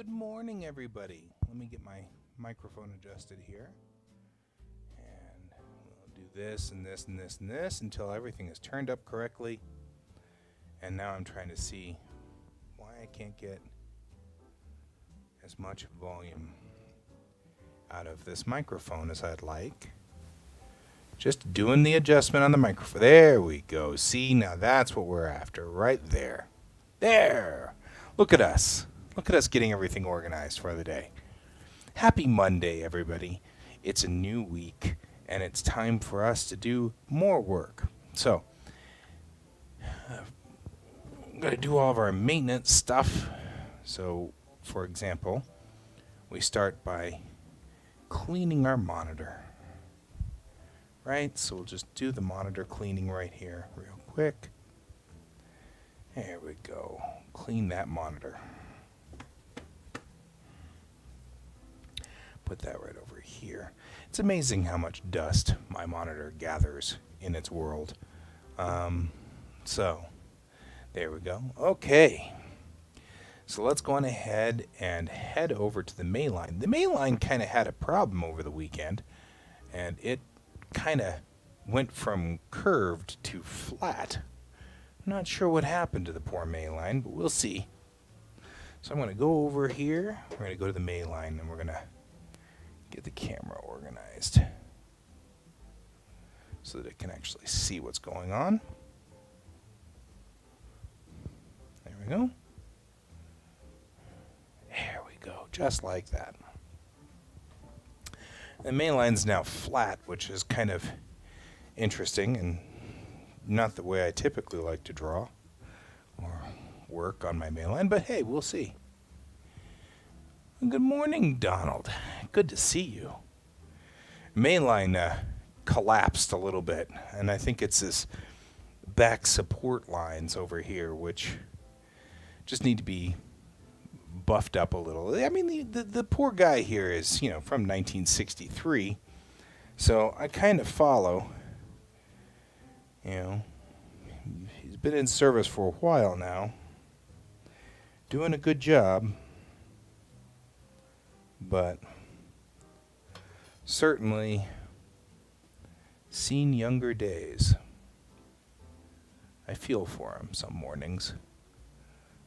morning, everybody. Let me get my microphone adjusted here. And we'll do this and this and this and this until everything is turned up correctly. And now I'm trying to see why I can't get as much volume out of this microphone as I'd like. Just doing the adjustment on the microphone. There we go. See, now that's what we're after, right there. There. Look at us. Look at us getting everything organized for the day. Happy Monday, everybody. It's a new week, and it's time for us to do more work. So, I'm going to do all of our maintenance stuff. So, for example, we start by cleaning our monitor. Right? So we'll just do the monitor cleaning right here real quick. There we go. Clean that monitor. Put that right over here. It's amazing how much dust my monitor gathers in its world. So, there we go. Okay. So let's go on ahead and head over to the main line. The main line kind of had a problem over the weekend, and it kind of went from curved to flat. I'm not sure what happened to the poor main line, but we'll see. So I'm going to go over here. We're going to go to the main line, and we're going to get the camera organized so that it can actually see what's going on. There we go. There we go, just like that. The main line's now flat, which is kind of interesting and not the way I typically like to draw or work on my main line, but hey, we'll see. Good morning, Donald. Good to see you. Main line collapsed a little bit, and I think it's this back support lines over here, which just need to be buffed up a little. I mean, the poor guy here is, from 1963, so I kind of follow. He's been in service for a while now, doing a good job, but certainly seen younger days. I feel for him some mornings.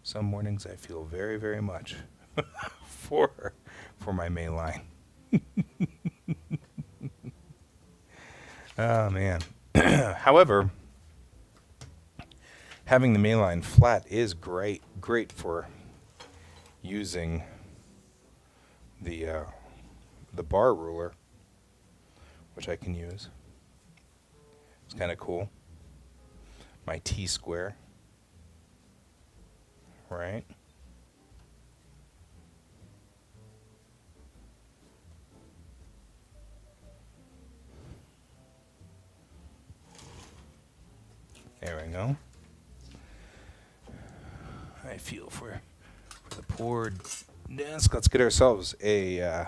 Some mornings I feel very, very much for my main line. Oh, man. However, having the main line flat is great for using the bar ruler, which I can use. It's kind of cool. My T-square. Right? There we go. I feel for the poor desk. Let's get ourselves a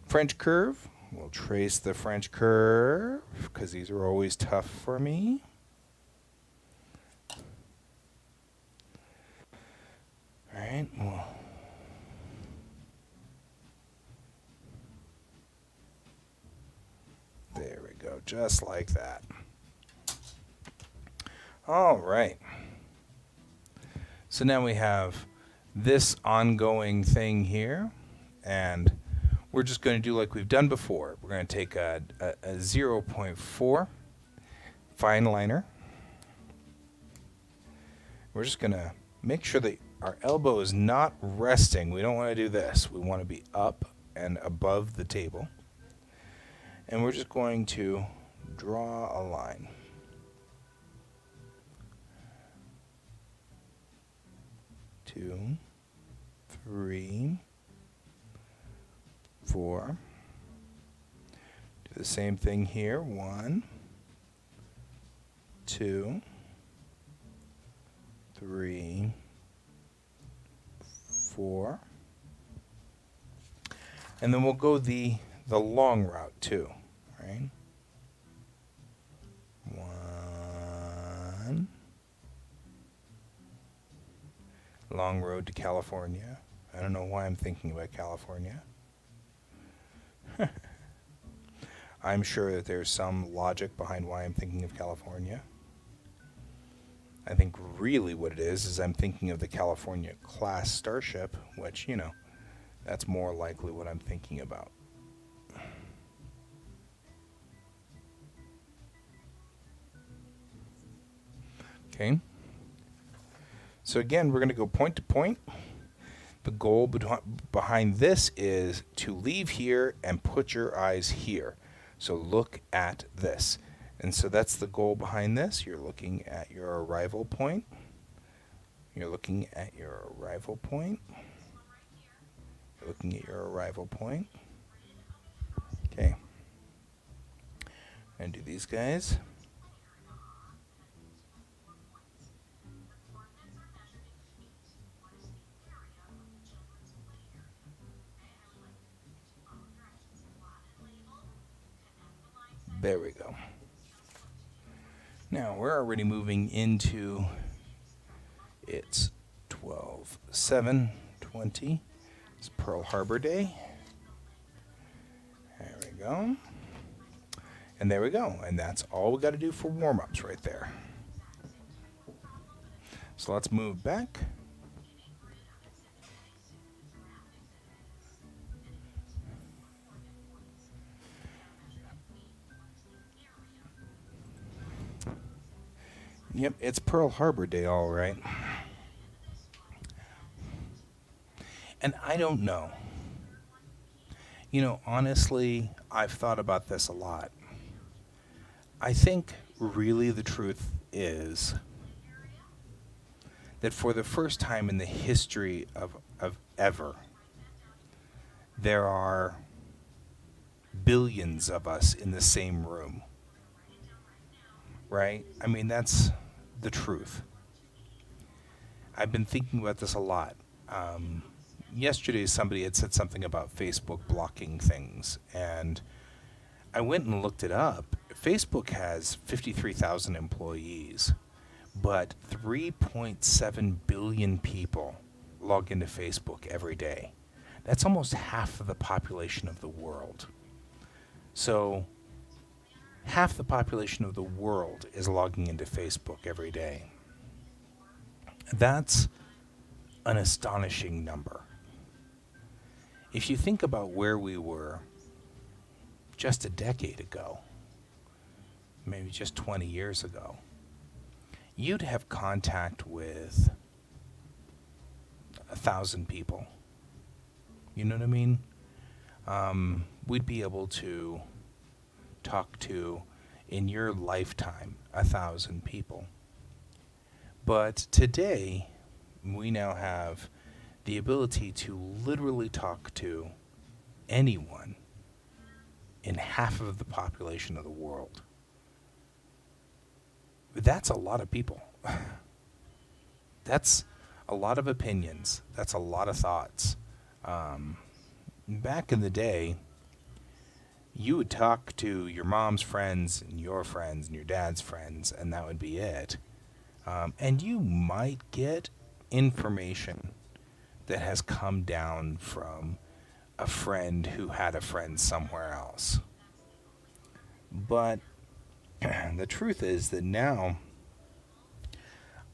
French curve. We'll trace the French curve because these are always tough for me. All right, well, there we go, just like that. All right. So now we have this ongoing thing here, and we're just going to do like we've done before. We're going to take a 0.4 fine liner. We're just going to make sure that our elbow is not resting. We don't want to do this. We want to be up and above the table. And we're just going to draw a line. Two, three, four. Do the same thing here. 1, 2, 3, 4. And then we'll go the long route too, right? 1. Long road to California. I don't know why I'm thinking about California. I'm sure that there's some logic behind why I'm thinking of California. I think really what it is I'm thinking of the California class starship, which, that's more likely what I'm thinking about. Okay. So again, we're going to go point to point. The goal behind this is to leave here and put your eyes here. So look at this. And so that's the goal behind this. You're looking at your arrival point. You're looking at your arrival point. You're looking at your arrival point. Okay. And do these guys. There we go. Now we're already moving into it's 12/7/20. It's Pearl Harbor Day. There we go. And there we go. And that's all we got to do for warm-ups right there. So let's move back. Yep, it's Pearl Harbor Day, all right. And I don't know. Honestly, I've thought about this a lot. I think really the truth is that for the first time in the history of ever, there are billions of us in the same room. Right? I mean, that's the truth. I've been thinking about this a lot. Yesterday, somebody had said something about Facebook blocking things, and I went and looked it up. Facebook has 53,000 employees, but 3.7 billion people log into Facebook every day. That's almost half of the population of the world. So half the population of the world is logging into Facebook every day. That's an astonishing number. If you think about where we were just a decade ago, maybe just 20 years ago, you'd have contact with 1,000 people. You know what I mean? We'd be able to talk to, in your lifetime, 1,000 people. But today, we now have the ability to literally talk to anyone in half of the population of the world. That's a lot of people. That's a lot of opinions. That's a lot of thoughts. Back in the day, you would talk to your mom's friends and your dad's friends, and that would be it. And you might get information that has come down from a friend who had a friend somewhere else. But the truth is that now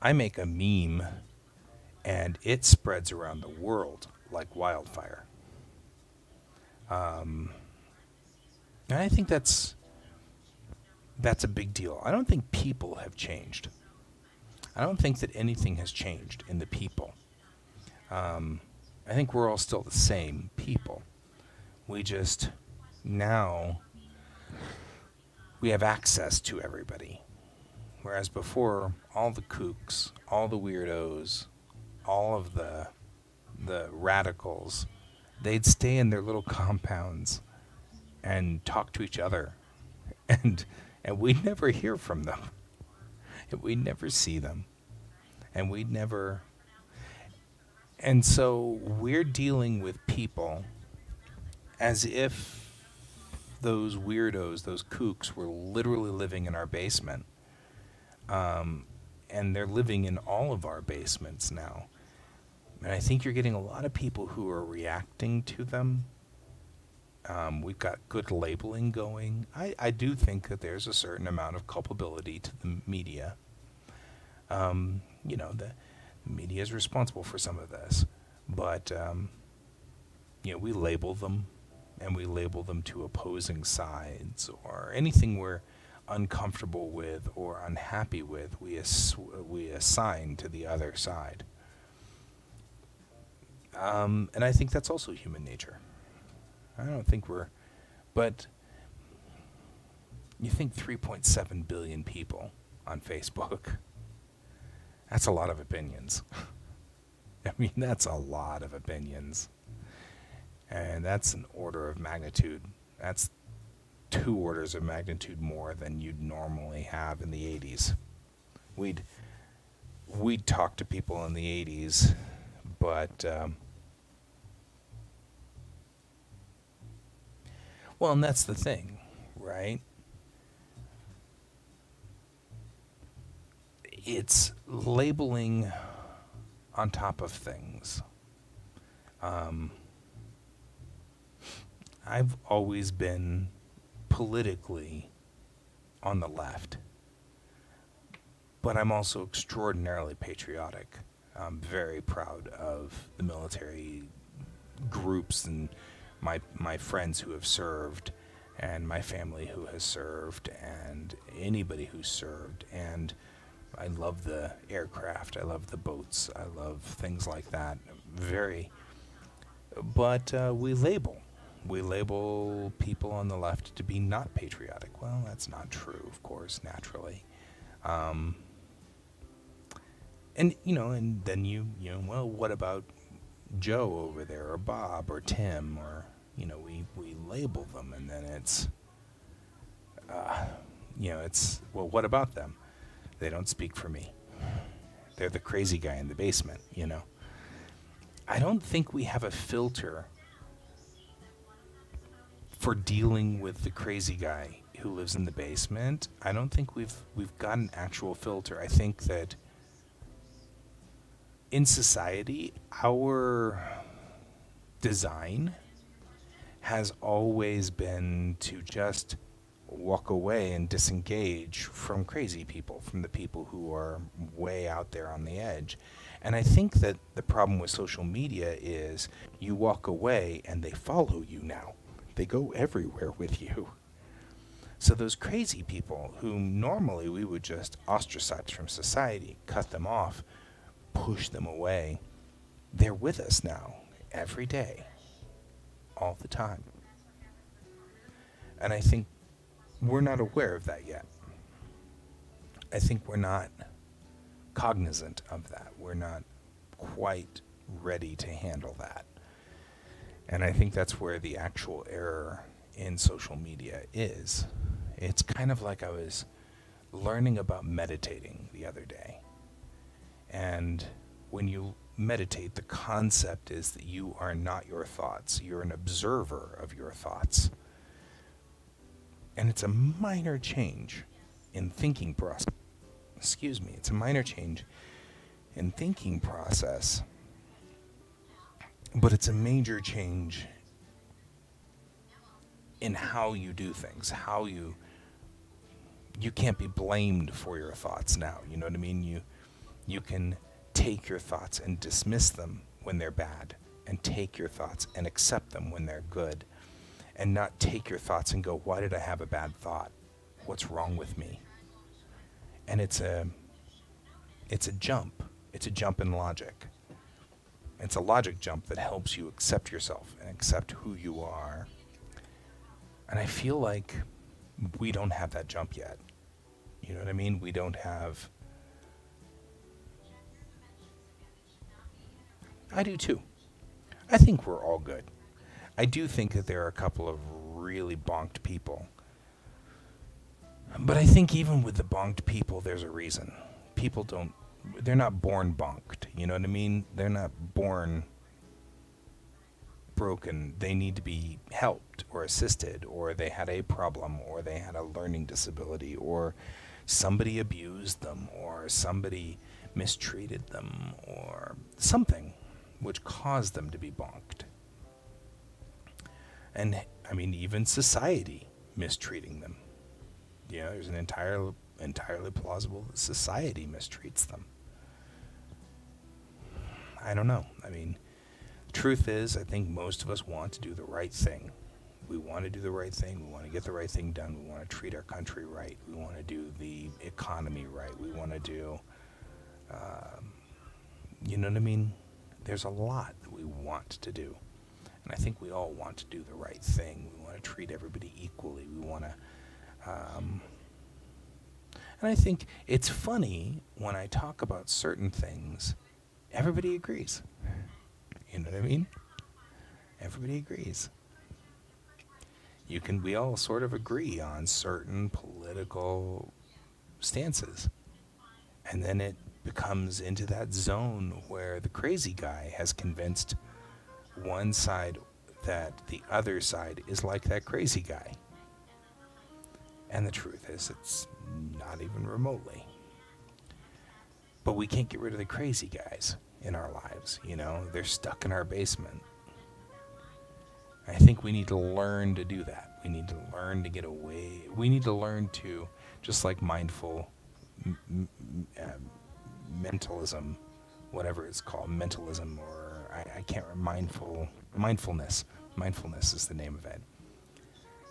I make a meme and it spreads around the world like wildfire. And I think that's a big deal. I don't think people have changed. I don't think that anything has changed in the people. I think we're all still the same people. We just now we have access to everybody. Whereas before, all the kooks, all the weirdos, all of the radicals, they'd stay in their little compounds and talk to each other. And we'd never hear from them. We'd never see them. And we'd never... And so we're dealing with people as if those weirdos, those kooks, were literally living in our basement. And they're living in all of our basements now. And I think you're getting a lot of people who are reacting to them. We've got good labeling going. I do think that there's a certain amount of culpability to the media. The media is responsible for some of this. But, we label them, and we label them to opposing sides, or anything we're uncomfortable with or unhappy with, we assign to the other side. And I think that's also human nature. I don't think but you think 3.7 billion people on Facebook, that's a lot of opinions. I mean, that's a lot of opinions. And that's an order of magnitude. That's 2 orders of magnitude more than you'd normally have in the 80s. We'd talk to people in the 80s, but and that's the thing, right? It's labeling on top of things. I've always been politically on the left, but I'm also extraordinarily patriotic. I'm very proud of the military groups and my friends who have served, and my family who has served, and anybody who's served. And I love the aircraft, I love the boats, I love things like that. But we label people on the left to be not patriotic. Well, that's not true, of course, naturally. And then what about Joe over there, or Bob, or Tim, or, we label them, and then it's, what about them? They don't speak for me. They're the crazy guy in the basement, I don't think we have a filter for dealing with the crazy guy who lives in the basement. I don't think we've got an actual filter. I think that in society, our design has always been to just walk away and disengage from crazy people, from the people who are way out there on the edge. And I think that the problem with social media is you walk away and they follow you now. They go everywhere with you. So those crazy people who normally we would just ostracize from society, cut them off, push them away, they're with us now every day, all the time. And I think we're not aware of that yet. I think we're not cognizant of that. We're not quite ready to handle that. And I think that's where the actual error in social media is. It's kind of like I was learning about meditating the other day. And when you meditate, the concept is that you are not your thoughts. You're an observer of your thoughts. And it's a minor change in thinking process. It's a minor change in thinking process. But it's a major change in how you do things, how you can't be blamed for your thoughts now. You know what I mean? You can take your thoughts and dismiss them when they're bad, and take your thoughts and accept them when they're good, and not take your thoughts and go, why did I have a bad thought? What's wrong with me? And it's a jump. It's a jump in logic. It's a logic jump that helps you accept yourself and accept who you are. And I feel like we don't have that jump yet. You know what I mean? We don't have... I do too. I think we're all good. I do think that there are a couple of really bonked people. But I think even with the bonked people, there's a reason. They're not born bonked. You know what I mean? They're not born broken. They need to be helped or assisted, or they had a problem, or they had a learning disability, or somebody abused them, or somebody mistreated them, or something. which caused them to be bonked. And I mean, even society mistreating them. There's an entirely plausible that society mistreats them. I don't know. I mean, the truth is, I think most of us want to do the right thing. We want to do the right thing. We want to get the right thing done. We want to treat our country right. We want to do the economy right. We want to do, you know what I mean? There's a lot that we want to do. And I think we all want to do the right thing. We want to treat everybody equally. We want to, and I think it's funny when I talk about certain things, everybody agrees. You know what I mean? Everybody agrees. We all sort of agree on certain political stances. And then it becomes into that zone where the crazy guy has convinced one side that the other side is like that crazy guy. And the truth is, it's not even remotely. But we can't get rid of the crazy guys in our lives, They're stuck in our basement. I think we need to learn to do that. We need to learn to get away. We need to learn to, just like mindful mentalism, whatever it's called, mentalism, or I can't remember, mindfulness. Mindfulness is the name of it.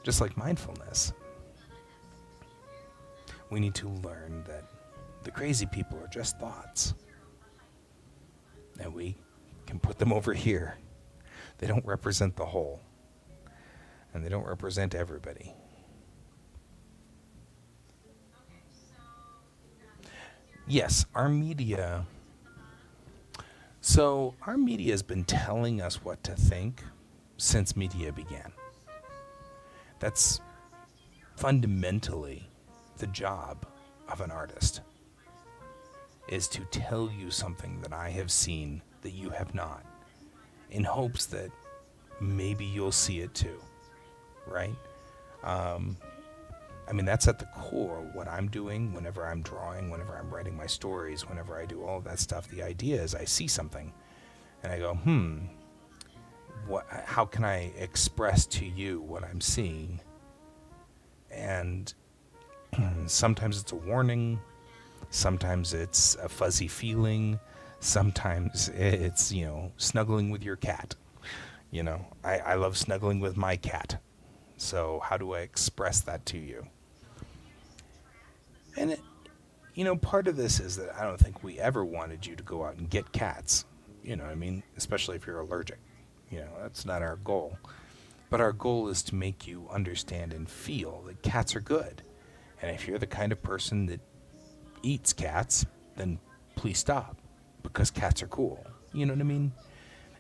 Just like mindfulness, we need to learn that the crazy people are just thoughts. And we can put them over here. They don't represent the whole. And they don't represent everybody. Yes, our media. So our media has been telling us what to think since media began. That's fundamentally the job of an artist, is to tell you something that I have seen that you have not, in hopes that maybe you'll see it too, right? I mean, that's at the core of what I'm doing whenever I'm drawing, whenever I'm writing my stories, whenever I do all of that stuff. The idea is I see something and I go, how can I express to you what I'm seeing? And sometimes it's a warning, sometimes it's a fuzzy feeling, sometimes it's, snuggling with your cat. I love snuggling with my cat. So how do I express that to you? And, part of this is that I don't think we ever wanted you to go out and get cats. Especially if you're allergic. That's not our goal. But our goal is to make you understand and feel that cats are good. And if you're the kind of person that eats cats, then please stop, because cats are cool. You know what I mean?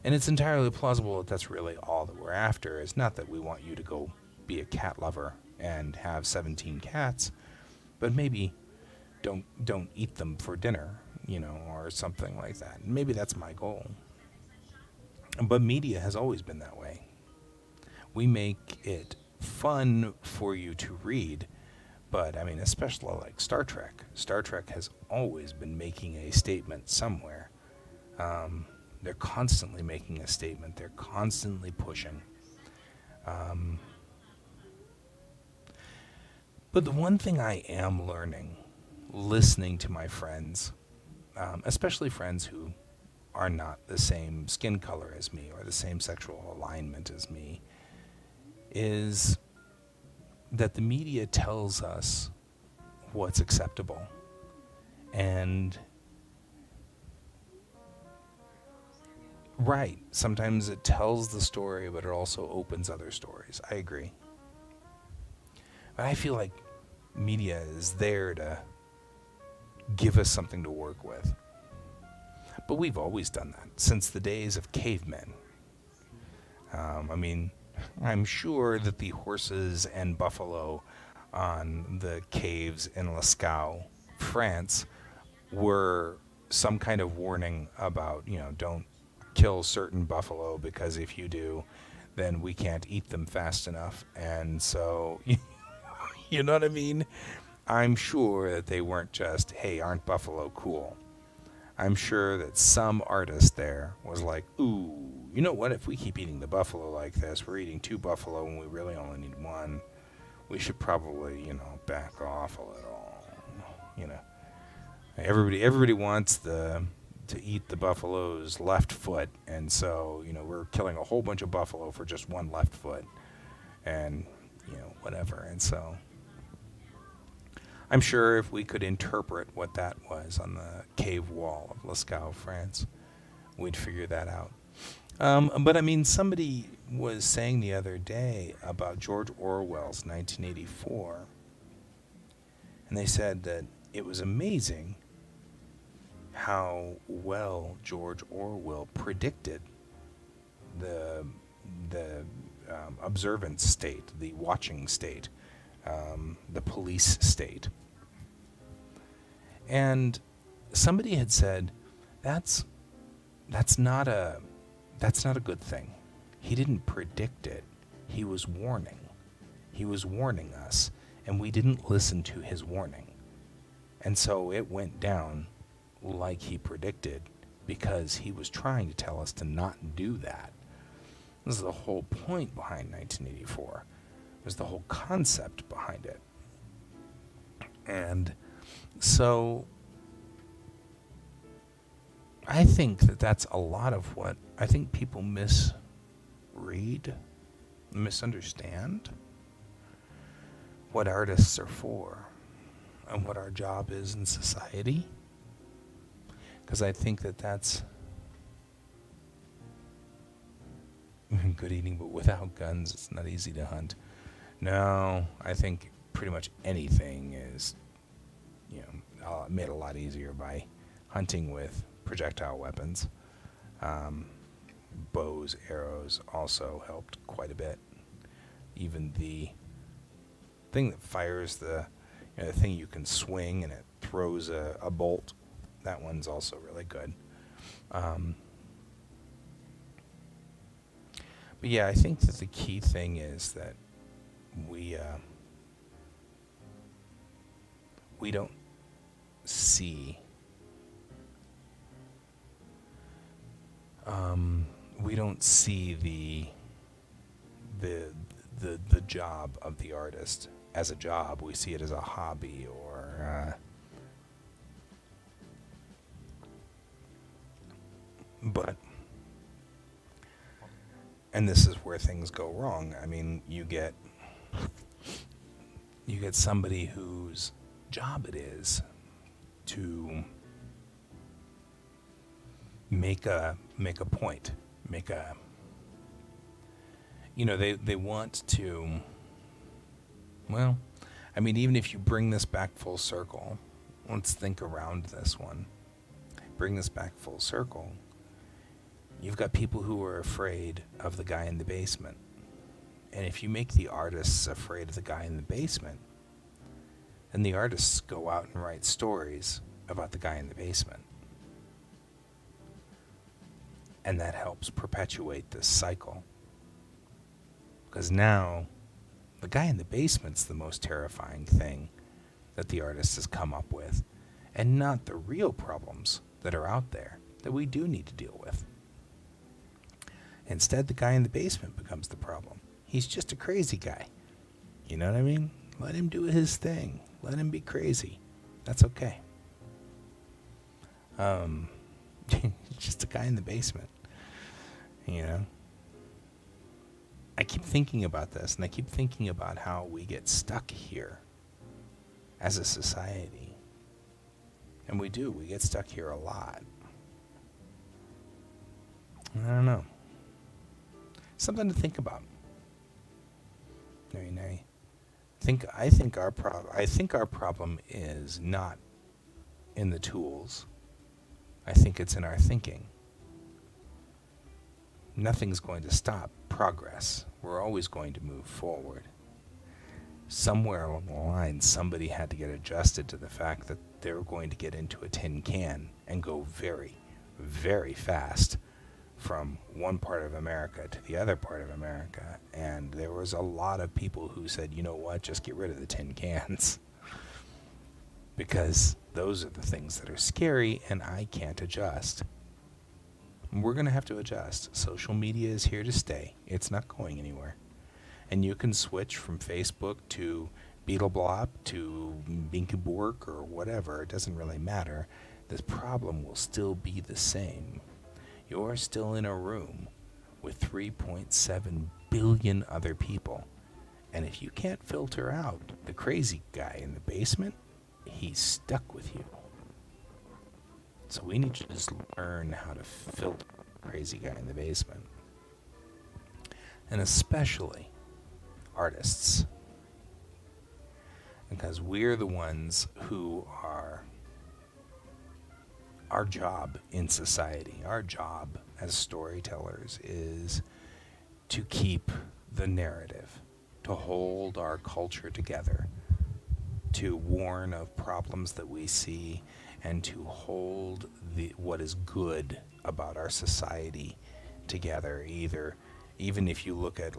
And it's entirely plausible that that's really all that we're after. It's not that we want you to go be a cat lover and have 17 cats, but maybe don't eat them for dinner, or something like that. Maybe that's my goal. But media has always been that way. We make it fun for you to read, but especially like Star Trek. Star Trek has always been making a statement somewhere. They're constantly making a statement. They're constantly pushing. But the one thing I am learning, listening to my friends, especially friends who are not the same skin color as me or the same sexual alignment as me, is that the media tells us what's acceptable. And right, sometimes it tells the story, but it also opens other stories. I agree. But I feel like media is there to give us something to work with. But we've always done that since the days of cavemen. I'm sure that the horses and buffalo on the caves in Lascaux, France, were some kind of warning about, don't kill certain buffalo, because if you do, then we can't eat them fast enough. And so, you know what I mean? I'm sure that they weren't just, hey, aren't buffalo cool? I'm sure that some artist there was like, ooh, you know what? If we keep eating the buffalo like this, we're eating 2 buffalo and we really only need 1. We should probably, back off a little. Everybody wants to eat the buffalo's left foot, and so we're killing a whole bunch of buffalo for just 1 left foot, and whatever. And so I'm sure if we could interpret what that was on the cave wall of Lascaux, France, we'd figure that out. But I mean, somebody was saying the other day about George Orwell's 1984, and they said that it was amazing how well George Orwell predicted the observance state, the watching state, the police state. And somebody had said, that's not a good thing. He didn't predict it. He was warning. He was warning us, and we didn't listen to his warning. And so it went down like he predicted because he was trying to tell us to not do that. This is the whole point behind 1984. It was the whole concept behind it. And so I think that that's a lot of what I think people misread, misunderstand what artists are for and what our job is in society. Because I think that that's good eating, but without guns, it's not easy to hunt. No, I think pretty much anything is, made a lot easier by hunting with projectile weapons. Bows, arrows also helped quite a bit. Even the thing that fires the thing you can swing and it throws a bolt, that one's also really good. But yeah, I think that the key thing is that we don't see the job of the artist as a job. We see it as a hobby or and this is where things go wrong. I mean, you get somebody whose job it is to make a point, they want to, well, I mean, even if you bring this back full circle, let's think around this one. Bring this back full circle. You've got people who are afraid of the guy in the basement. And if you make the artists afraid of the guy in the basement, then the artists go out and write stories about the guy in the basement. And that helps perpetuate this cycle. Because now, the guy in the basement's the most terrifying thing that the artist has come up with, and not the real problems that are out there that we do need to deal with. Instead, the guy in the basement becomes the problem. He's just a crazy guy. You know what I mean? Let him do his thing. Let him be crazy. That's okay. Just a guy in the basement. I keep thinking about this, and I keep thinking about how we get stuck here as a society. And we do. We get stuck here a lot. I don't know. Something to think about. I think our problem is not in the tools. I think it's in our thinking. Nothing's going to stop progress. We're always going to move forward. Somewhere along the line, somebody had to get adjusted to the fact that they were going to get into a tin can and go very, very fast from one part of America to the other part of America. And there was a lot of people who said, you know what, just get rid of the tin cans. because those are the things that are scary and I can't adjust. We're going to have to adjust. Social media is here to stay. It's not going anywhere. And you can switch from Facebook to Beetleblop to Binkyborg or whatever. It doesn't really matter. This problem will still be the same. You're still in a room with 3.7 billion other people. And if you can't filter out the crazy guy in the basement, he's stuck with you. So we need to just learn how to filter the crazy guy in the basement. And especially artists. Because we're the ones who are our job in society, our job as storytellers is to keep the narrative, to hold our culture together, to warn of problems that we see, and to hold what is good about our society together. Even if you look at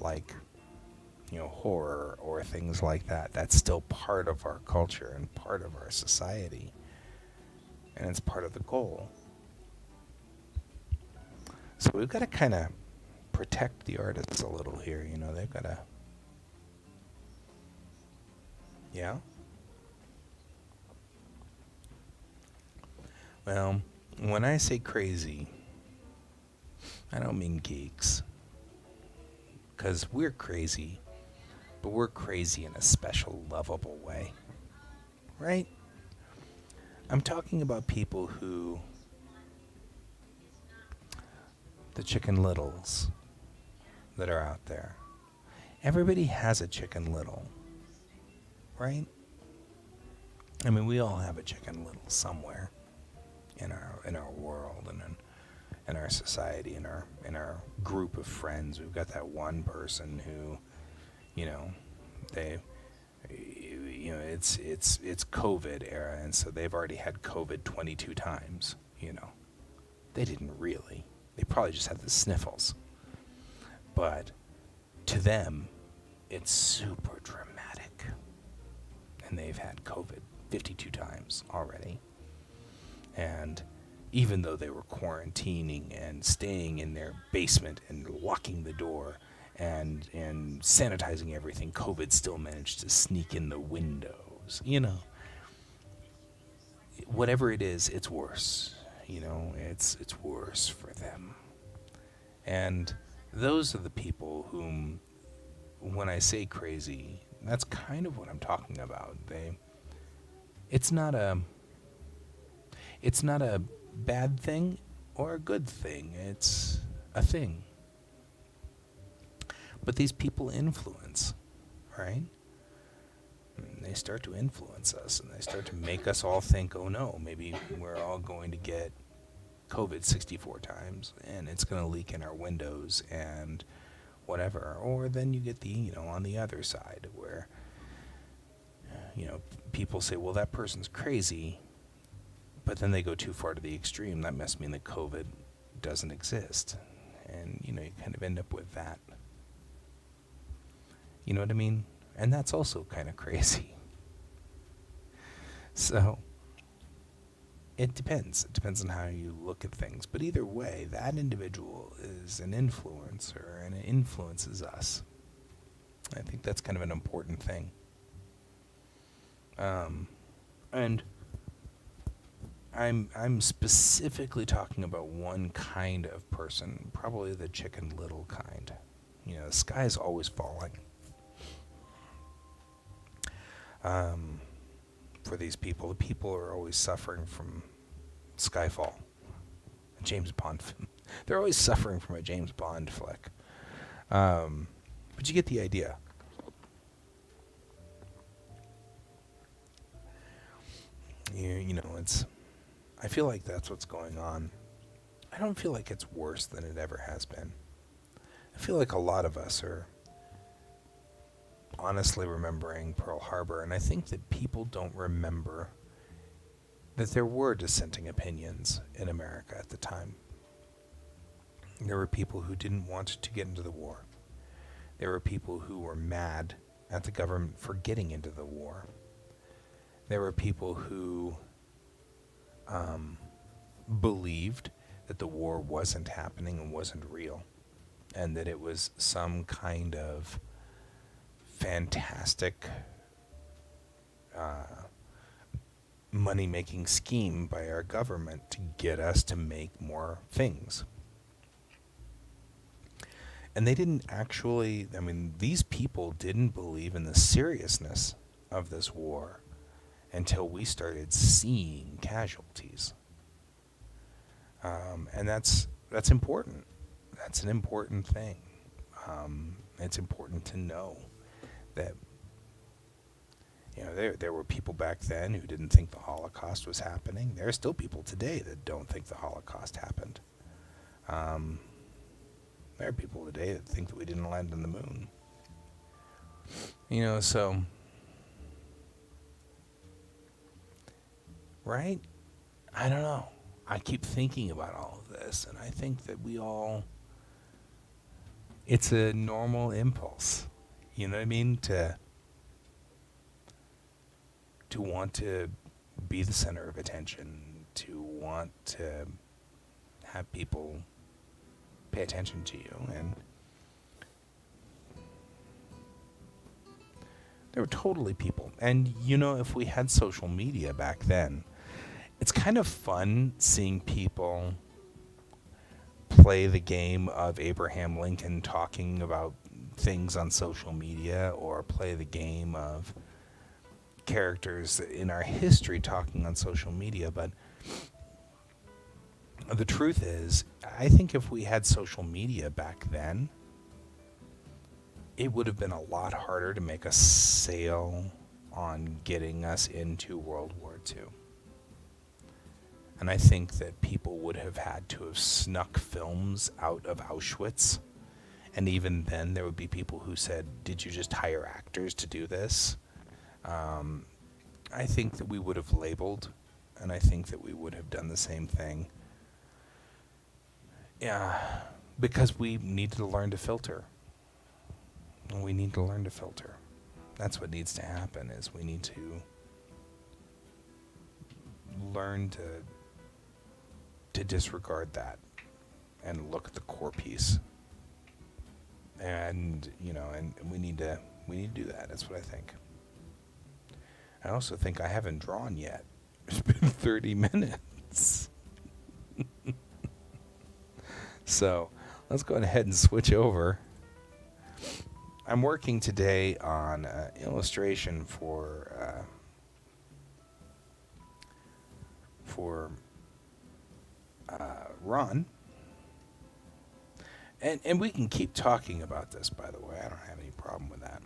horror or things like that, that's still part of our culture and part of our society. And it's part of the goal. So we've got to kind of protect the artists a little here. They've got to... Yeah? Well, when I say crazy, I don't mean geeks. Because we're crazy, but we're crazy in a special, lovable way. Right? I'm talking about people who... the Chicken Littles that are out there. Everybody has a Chicken Little. Right? I mean, we all have a Chicken Little somewhere in our world and in our society, in our group of friends. We've got that one person who, it's COVID era, and so they've already had COVID 22 times. They didn't really. They probably just had the sniffles. But to them, it's super dramatic. And they've had COVID 52 times already. And even though they were quarantining and staying in their basement and locking the door and sanitizing everything, COVID still managed to sneak in the windows. Whatever it is, it's worse. It's worse for them. And those are the people whom, when I say crazy, that's kind of what I'm talking about. It's not a bad thing or a good thing. It's a thing. But these people influence, right? And they start to influence us, and they start to make us all think, oh no, maybe we're all going to get COVID 64 times, and it's going to leak in our windows and whatever. Or then you get on the other side where, people say, well, that person's crazy, but then they go too far to the extreme. That must mean that COVID doesn't exist. And, you kind of end up with that. You know what I mean? And that's also kind of crazy. So, it depends. It depends on how you look at things. But either way, that individual is an influencer, and it influences us. I think that's kind of an important thing. And I'm specifically talking about one kind of person, probably the Chicken Little kind. The sky is always falling. For these people, the people are always suffering from Skyfall, a James Bond film. They're always suffering from a James Bond flick. But you get the idea. I feel like that's what's going on. I don't feel like it's worse than it ever has been. I feel like a lot of us are honestly remembering Pearl Harbor, and I think that people don't remember that there were dissenting opinions in America at the time. There were people who didn't want to get into the war. There were people who were mad at the government for getting into the war. There were people who believed that the war wasn't happening and wasn't real, and that it was some kind of fantastic money-making scheme by our government to get us to make more things. And they didn't actually, I mean, these people didn't believe in the seriousness of this war until we started seeing casualties. And that's important. That's an important thing. It's important to know that, you know, there were people back then who didn't think the Holocaust was happening. There are still people today that don't think the Holocaust happened. There are people today that think that we didn't land on the moon. You know, so, right? I don't know. I keep thinking about all of this, and I think that we all, it's a normal impulse, you know what I mean, to want to be the center of attention, to want to have people pay attention to you. And there were totally people. And, you know, if we had social media back then, it's kind of fun seeing people play the game of Abraham Lincoln talking about things on social media, or play the game of characters in our history talking on social media. But the truth is, I think if we had social media back then, it would have been a lot harder to make a sale on getting us into World War II. And I think that people would have had to have snuck films out of Auschwitz. And even then, there would be people who said, did you just hire actors to do this? I think that we would have labeled, and I think that we would have done the same thing. Yeah, because we need to learn to filter. We need to learn to filter. That's what needs to happen, is we need to learn to disregard that and look at the core piece. And, you know, and we need to do that. That's what I think. I also think I haven't drawn yet. It's been 30 minutes. So let's go ahead and switch over. I'm working today on an illustration for Ron. And we can keep talking about this, by the way. I don't have any problem with that.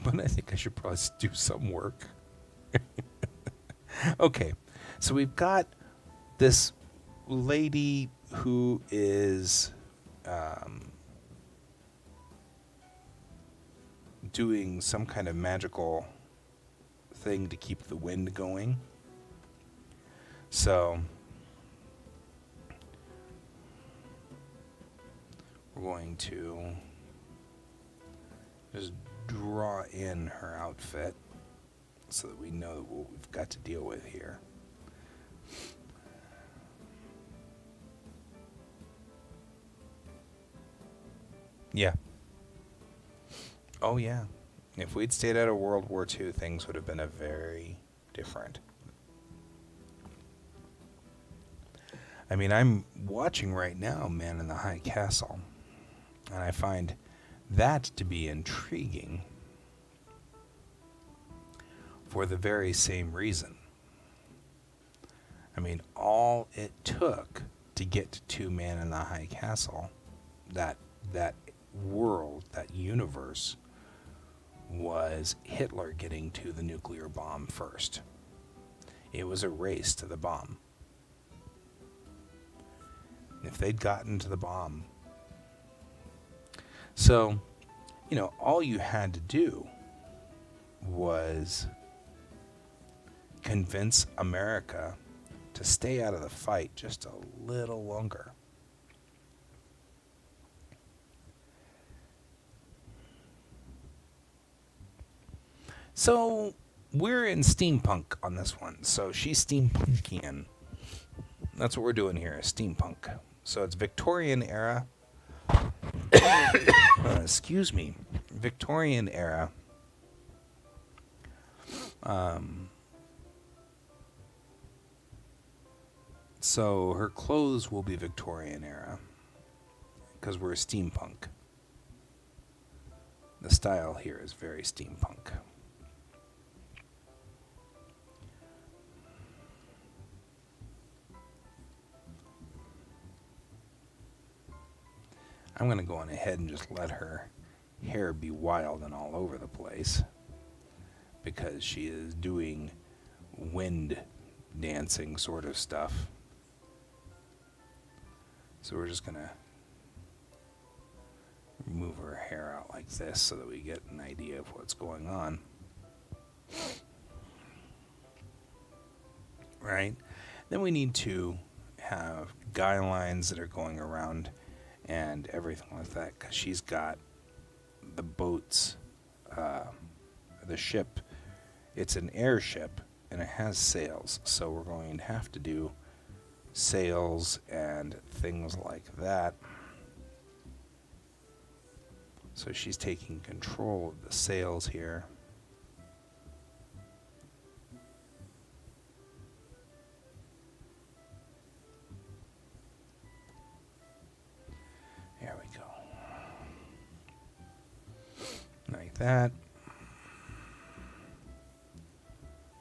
But I think I should probably do some work. Okay, so we've got this lady who is doing some kind of magical thing to keep the wind going. So we're going to just draw in her outfit so that we know what we've got to deal with here. Yeah. Oh, yeah. If we'd stayed out of World War II, things would have been a very different. I mean, I'm watching right now Man in the High Castle, and I find that to be intriguing for the very same reason. I mean, all it took to get to Man in the High Castle, that world, that universe, was Hitler getting to the nuclear bomb first. It was a race to the bomb. If they'd gotten to the bomb. So, you know, all you had to do was convince America to stay out of the fight just a little longer. So we're in steampunk on this one. So she's steampunkian. That's what we're doing here, is steampunk. So it's Victorian era. Excuse me. Victorian era. So her clothes will be Victorian era because we're steampunk. The style here is very steampunk. I'm going to go on ahead and just let her hair be wild and all over the place because she is doing wind dancing sort of stuff. So we're just going to move her hair out like this so that we get an idea of what's going on. Right? Then we need to have guy lines that are going around and everything like that, because she's got the boats, the ship. It's an airship and it has sails, so we're going to have to do sails and things like that. So she's taking control of the sails here. There we go. Like that.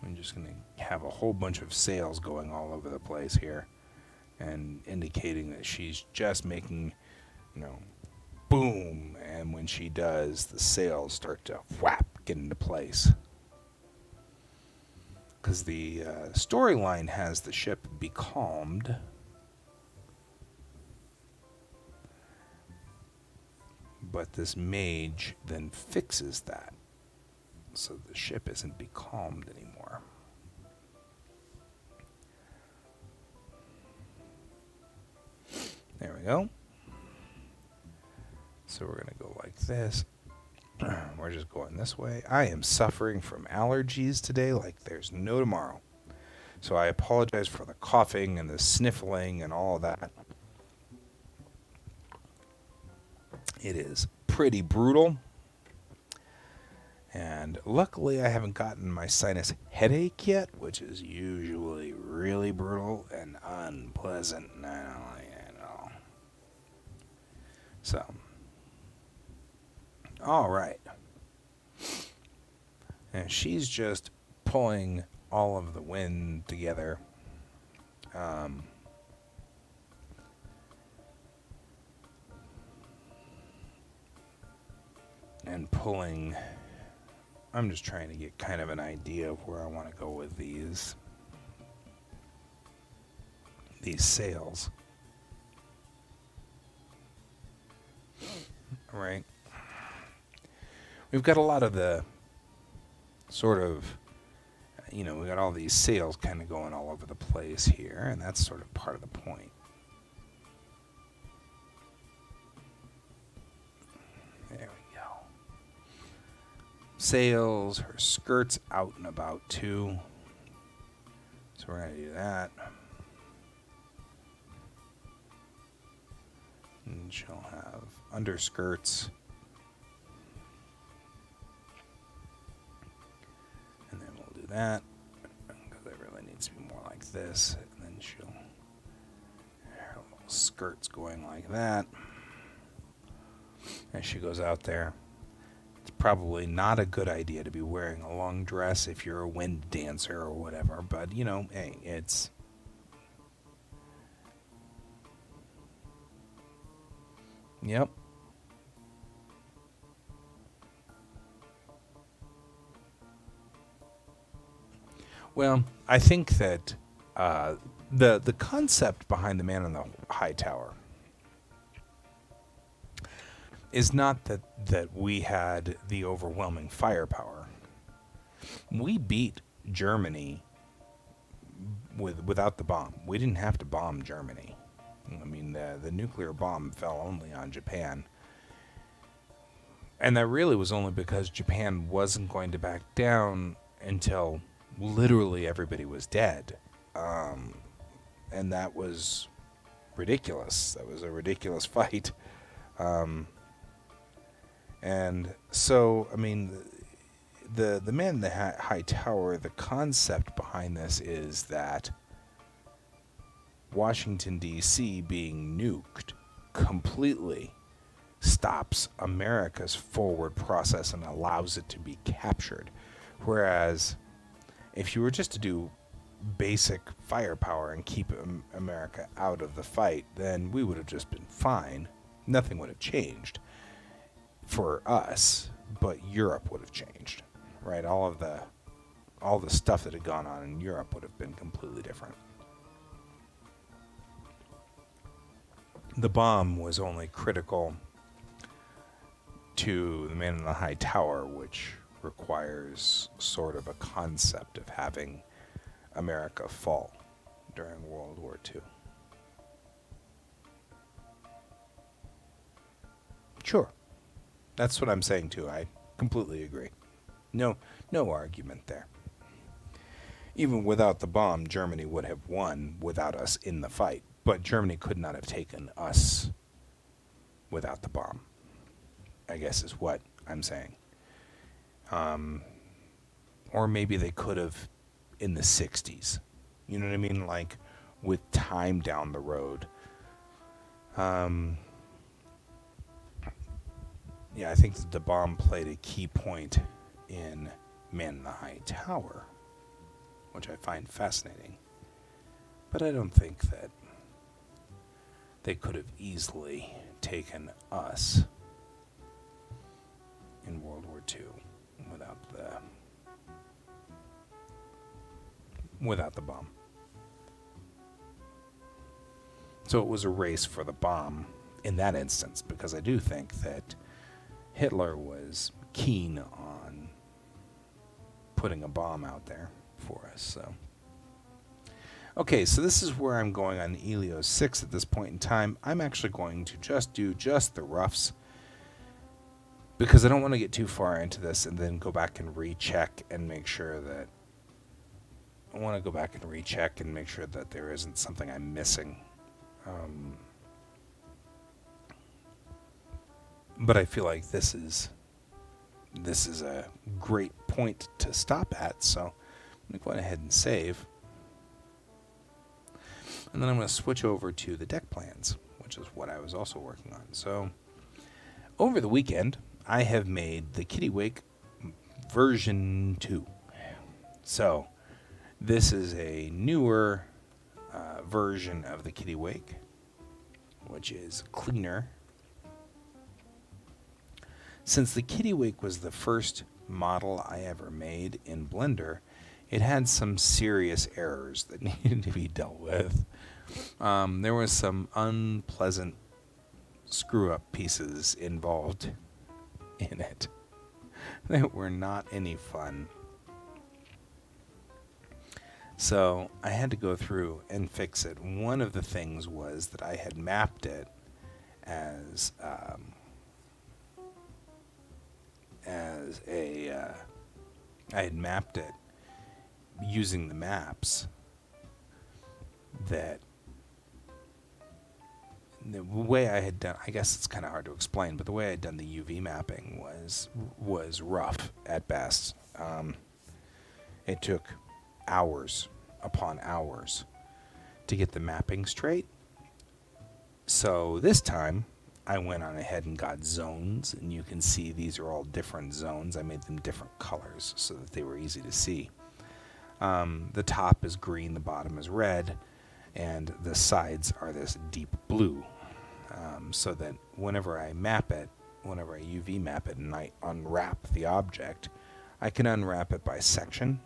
I'm just going to have a whole bunch of sails going all over the place here and indicating that she's just making, boom, and when she does, the sails start to whap, get into place. Because the storyline has the ship becalmed. But this mage then fixes that, so the ship isn't becalmed anymore. There we go. So we're going to go like this. We're just going this way. I am suffering from allergies today like there's no tomorrow. So I apologize for the coughing and the sniffling and all of that. It is pretty brutal. And luckily I haven't gotten my sinus headache yet, which is usually really brutal and unpleasant. I don't like it at all. So, all right. And she's just pulling all of the wind together. And pulling, I'm just trying to get kind of an idea of where I want to go with these sails. All right. We've got a lot of the sort of, we got all these sails kind of going all over the place here, and that's sort of part of the point. Sails, her skirt's out and about too. So we're going to do that. And she'll have underskirts. And then we'll do that, because it really needs to be more like this. And then her little skirt's going like that. As she goes out there. Probably not a good idea to be wearing a long dress if you're a wind dancer or whatever, but hey, it's yep. Well, I think that the concept behind the Man in the High Tower is not that we had the overwhelming firepower. We beat Germany without the bomb. We didn't have to bomb Germany. I mean, the nuclear bomb fell only on Japan. And that really was only because Japan wasn't going to back down until literally everybody was dead. And that was ridiculous. That was a ridiculous fight. And so, I mean, the Man in the High Tower, the concept behind this is that Washington, D.C. being nuked completely stops America's forward process and allows it to be captured. Whereas if you were just to do basic firepower and keep America out of the fight, then we would have just been fine. Nothing would have changed for us, but Europe would have changed, right? All the stuff that had gone on in Europe would have been completely different. The bomb was only critical to the Man in the High Tower, which requires sort of a concept of having America fall during World War II. Sure. That's what I'm saying too. I completely agree. No argument there. Even without the bomb, Germany would have won without us in the fight. But Germany could not have taken us without the bomb, I guess is what I'm saying. Or maybe they could have in the 60s. You know what I mean? Like with time down the road. Yeah, I think that the bomb played a key point in Man in the High Tower, which I find fascinating. But I don't think that they could have easily taken us in World War II without the bomb. So it was a race for the bomb in that instance, because I do think that Hitler was keen on putting a bomb out there for us. So, okay, so this is where I'm going on Helios 6 at this point in time. I'm actually going to just do the roughs, because I don't want to get too far into this and then go back and recheck and make sure that there isn't something I'm missing. But I feel like this is a great point to stop at, so I'm going to go ahead and save. And then I'm going to switch over to the deck plans, which is what I was also working on. So over the weekend, I have made the Kittiwake version 2. So this is a newer version of the Kittiwake, which is cleaner. Since the Kittiwake was the first model I ever made in Blender, it had some serious errors that needed to be dealt with. There was some unpleasant screw-up pieces involved in it that were not any fun. So I had to go through and fix it. One of the things was that I had mapped it as I had mapped it using the maps that the way I had done, I guess it's kind of hard to explain, but the way I had done the UV mapping was rough at best. It took hours upon hours to get the mapping straight. So this time I went on ahead and got zones, and you can see these are all different zones. I made them different colors so that they were easy to see. The top is green, the bottom is red, and the sides are this deep blue, so that whenever I UV map it and I unwrap the object, I can unwrap it by section,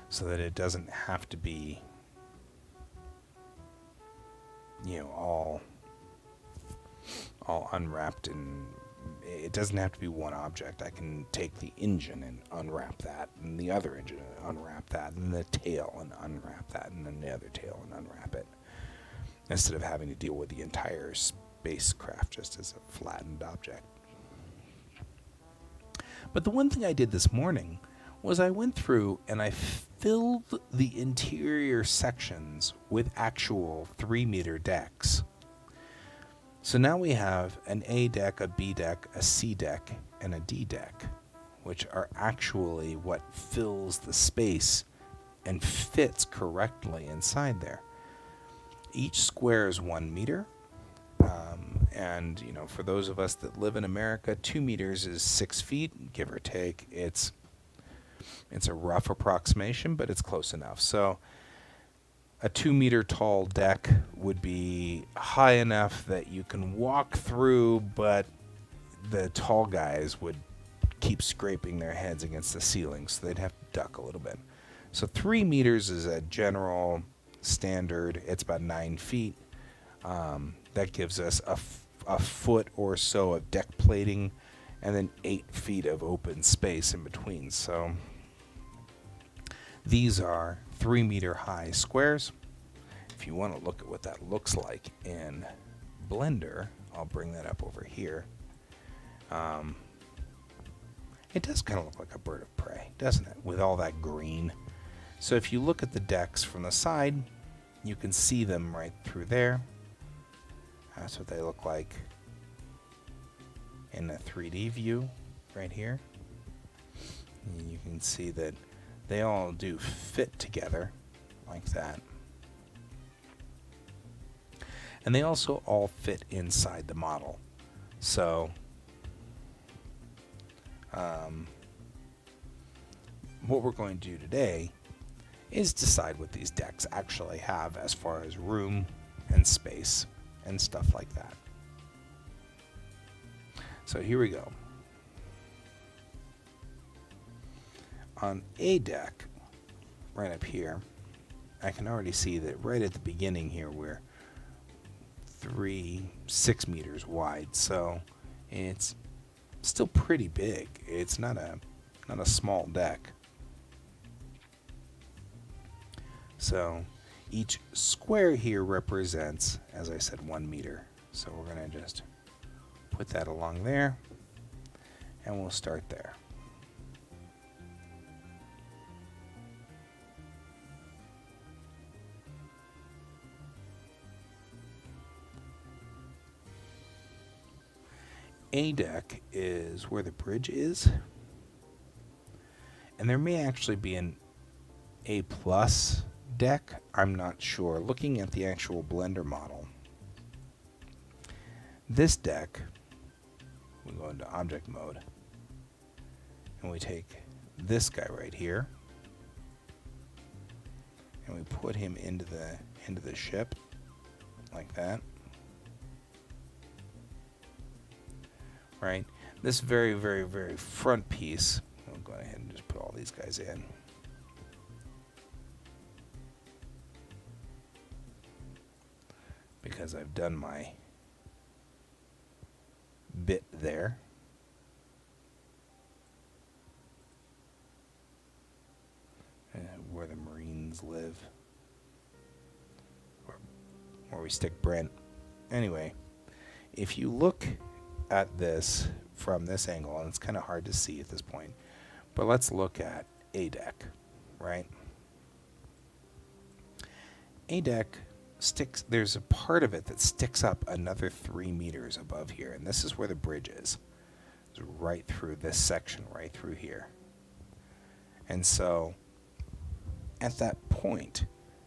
so that it doesn't have to be, all unwrapped, and it doesn't have to be one object. I can take the engine and unwrap that, and the other engine and unwrap that, and the tail and unwrap that, and then the other tail and unwrap it, instead of having to deal with the entire spacecraft just as a flattened object. But the one thing I did this morning was I went through and I filled the interior sections with actual 3-meter decks. So now we have an A deck, a B deck, a C deck, and a D deck, which are actually what fills the space and fits correctly inside there. Each square is 1 meter. And, you know, for those of us that live in America, 2 meters is 6 feet, give or take. It's a rough approximation, but it's close enough. So a 2-meter tall deck would be high enough that you can walk through, but the tall guys would keep scraping their heads against the ceiling, so they'd have to duck a little bit. So 3 meters is a general standard. It's about 9 feet. That gives us a foot or so of deck plating and then 8 feet of open space in between. So these are 3-meter high squares. If you want to look at what that looks like in Blender, I'll bring that up over here. It does kind of look like a bird of prey, doesn't it? With all that green. So if you look at the decks from the side, you can see them right through there. That's what they look like in a 3D view right here. And you can see that they all do fit together like that. And they also all fit inside the model. So what we're going to do today is decide what these decks actually have as far as room and space and stuff like that. So here we go. On a deck, right up here, I can already see that right at the beginning here we're 6 meters wide, so it's still pretty big. It's not a small deck. So each square here represents, as I said, 1 meter. So we're going to just put that along there, and we'll start there. A deck is where the bridge is, and there may actually be an A plus deck. I'm not sure. Looking at the actual Blender model, this deck, we go into object mode, and we take this guy right here, and we put him into the ship like that. Right? This very, very, very front piece, we'll go ahead and just put all these guys in. Because I've done my bit there. Where the Marines live. Or where we stick Brent. Anyway, if you look at this from this angle, and it's kind of hard to see at this point, but let's look at a deck, right? A deck sticks, there's a part of it that sticks up another 3 meters above here, and this is where the bridge is. It's right through this section, right through here. And so at that point,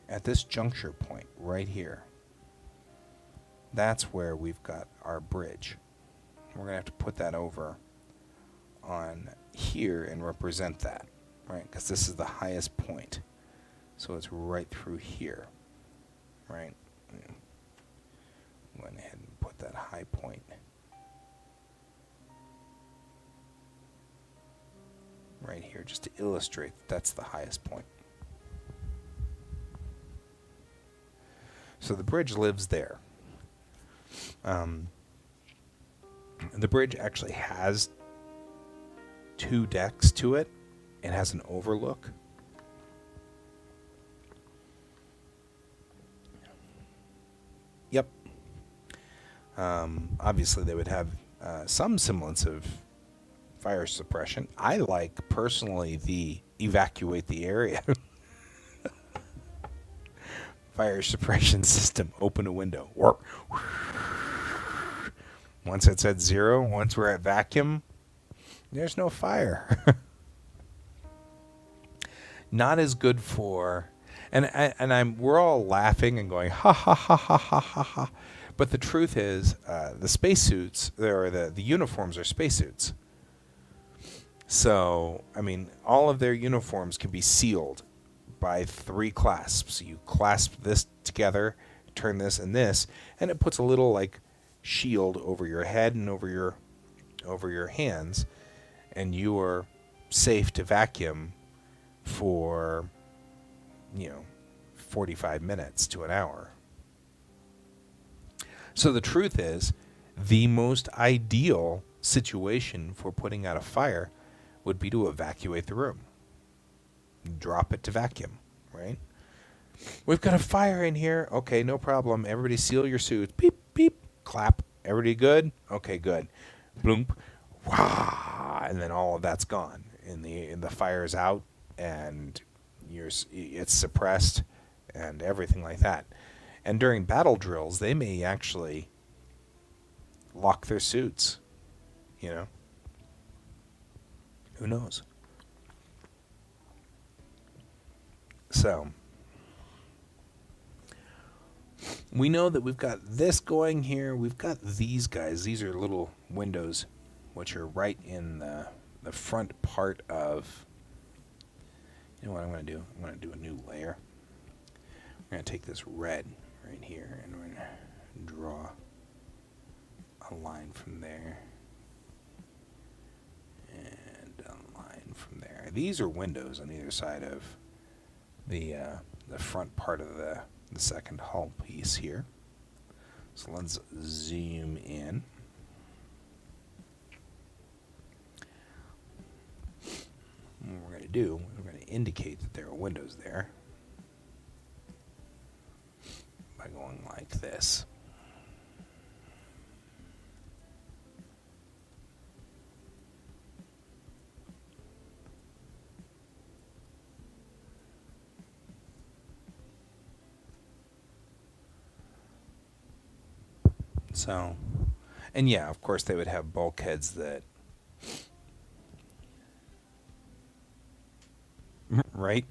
at this juncture point right here, that's where we've got our bridge. We're going to have to put that over on here and represent that, right? Because this is the highest point. So it's right through here, right? Go ahead and put that high point. Right here, just to illustrate that's the highest point. So the bridge lives there. The bridge actually has 2 decks to it. It has an overlook. Yep. Obviously, they would have some semblance of fire suppression. I like personally the evacuate the area fire suppression system. Open a window. Work. Once it's at 0, once we're at vacuum, there's no fire. Not as good for, we're all laughing and going ha ha ha ha ha ha ha. But the truth is, the spacesuits or the uniforms are spacesuits. So I mean, all of their uniforms can be sealed by 3 clasps. You clasp this together, turn this and this, and it puts a little like shield over your head and over your hands, and you are safe to vacuum for 45 minutes to an hour. So the truth is, the most ideal situation for putting out a fire would be to evacuate the room. Drop it to vacuum, right? We've got a fire in here. Okay, no problem. Everybody seal your suits. Beep, beep, clap. Everybody good? Okay, good. Bloomp. Wah! And then all of that's gone. And the fire's out, and it's suppressed, and everything like that. And during battle drills, they may actually lock their suits. Who knows? So we know that we've got this going here. We've got these guys. These are little windows, which are right in the front part of. You know what I'm going to do? I'm going to do a new layer. We're going to take this red right here, and we're going to draw a line from there and a line from there. These are windows on either side of the front part of the second hull piece here. So let's zoom in. What we're going to do, we're going to indicate that there are windows there by going like this. So, and yeah, of course they would have bulkheads that, right?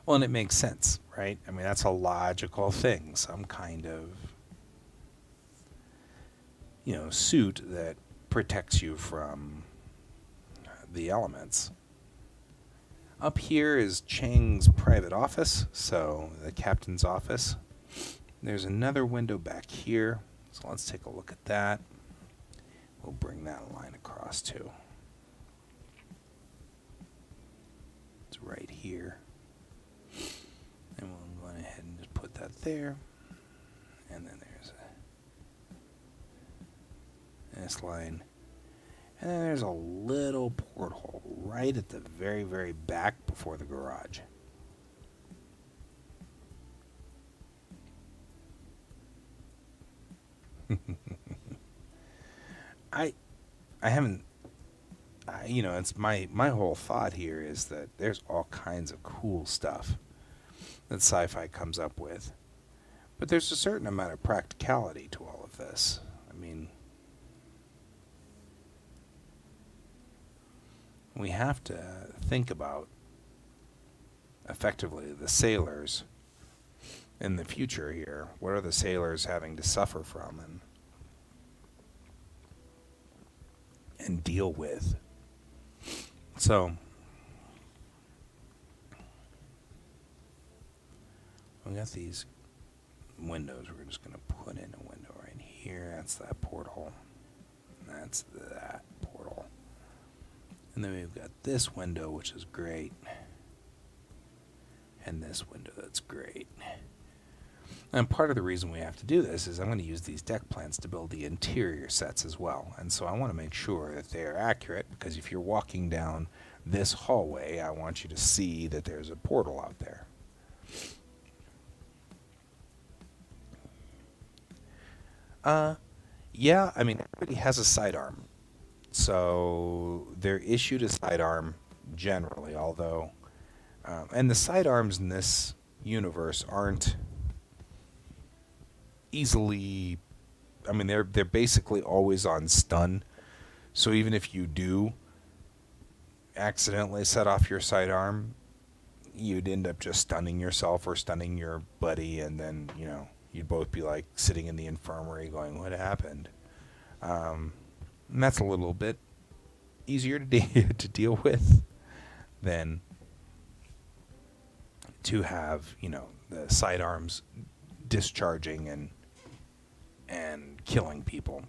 Well, and it makes sense, right? I mean, that's a logical thing. Some kind of, suit that protects you from the elements. Up here is Chang's private office, so the captain's office. There's another window back here, so let's take a look at that. We'll bring that line across too. It's right here. And we'll go ahead and just put that there. And then there's this line. And then there's a little porthole right at the very, very back before the garage. I haven't, it's my whole thought here is that there's all kinds of cool stuff that sci-fi comes up with, but there's a certain amount of practicality to all of this. I mean, we have to think about effectively the sailors in the future here. What are the sailors having to suffer from and deal with? So we got these windows. We're just going to put in a window right here. That's that porthole. That's that porthole. And then we've got this window, which is great. And this window, that's great. And part of the reason we have to do this is I'm going to use these deck plans to build the interior sets as well. And so I want to make sure that they are accurate, because if you're walking down this hallway, I want you to see that there's a portal out there. Yeah, I mean, everybody has a sidearm. So they're issued a sidearm generally, although, and the sidearms in this universe aren't easily, I mean, they're basically always on stun. So even if you do accidentally set off your sidearm, you'd end up just stunning yourself or stunning your buddy, and then, you'd both be like sitting in the infirmary going, "What happened?" And that's a little bit easier to deal with than to have, the sidearms discharging and killing people.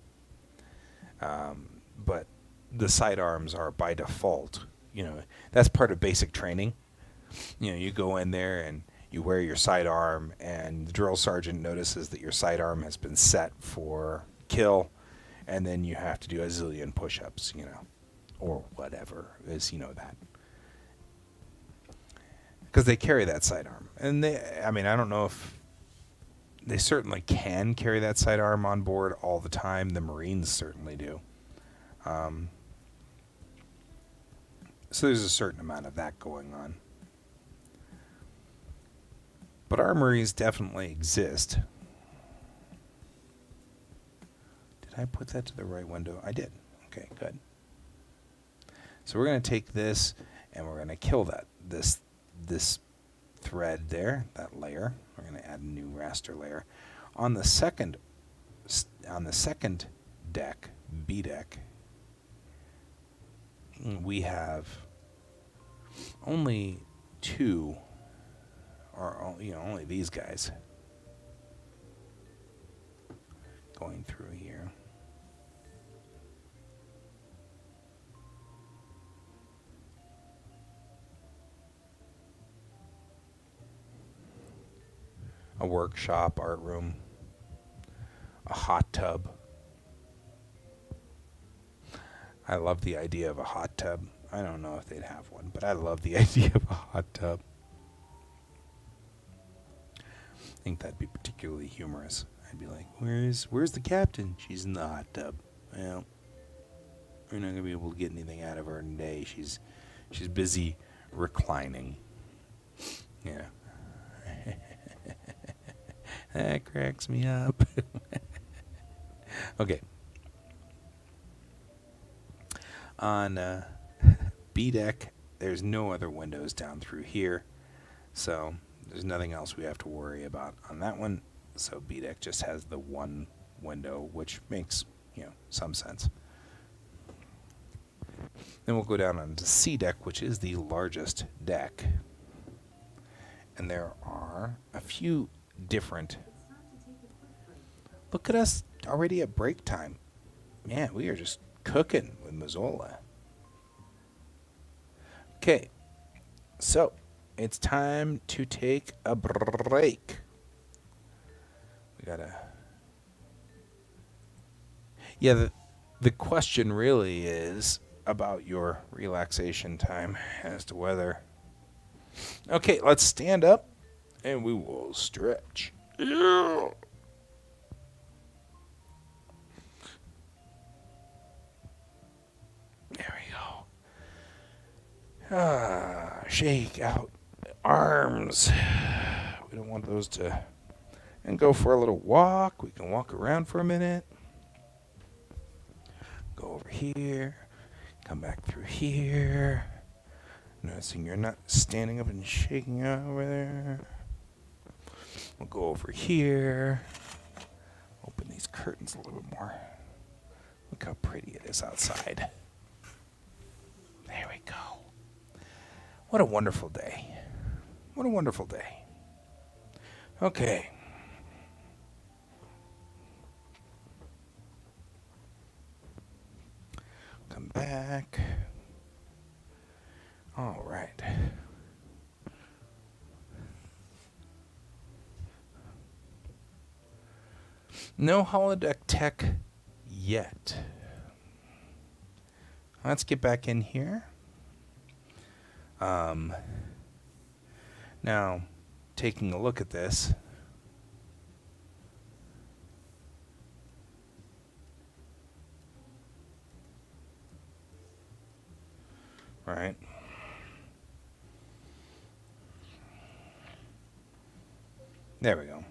But the sidearms are by default, that's part of basic training. You go in there and you wear your sidearm, and the drill sergeant notices that your sidearm has been set for kill, and then you have to do a zillion push-ups, or whatever is, that. Because they carry that sidearm. And I don't know if they certainly can carry that sidearm on board all the time. The Marines certainly do. So there's a certain amount of that going on. But armories definitely exist. Did I put that to the right window? I did. Okay, good. So we're going to take this and we're going to kill this thread there, that layer. We're going to add a new raster layer. On the second deck, B deck, we have only two, or only these guys going through here. A workshop, art room, a hot tub. I love the idea of a hot tub. I don't know if they'd have one, but I love the idea of a hot tub. I think that'd be particularly humorous. I'd be like, where's the captain? She's in the hot tub. Well, we're not gonna be able to get anything out of her today. She's busy reclining. Yeah. That cracks me up. Okay. On B deck, there's no other windows down through here, so there's nothing else we have to worry about on that one. So B deck just has the one window, which makes some sense. Then we'll go down onto C deck, which is the largest deck, and there are a few different. Look at us already at break time. Man, we are just cooking with Mazzola. Okay, so it's time to take a break. We gotta. Yeah, the question really is about your relaxation time as to whether. Okay, let's stand up and we will stretch. Yeah. Shake out arms. We don't want those to. And go for a little walk. We can walk around for a minute. Go over here. Come back through here. Noticing you're not standing up and shaking out over there. We'll go over here. Open these curtains a little bit more. Look how pretty it is outside. There we go. What a wonderful day. What a wonderful day. Okay. Come back. All right. No holodeck tech yet. Let's get back in here. Now, taking a look at this, There we go.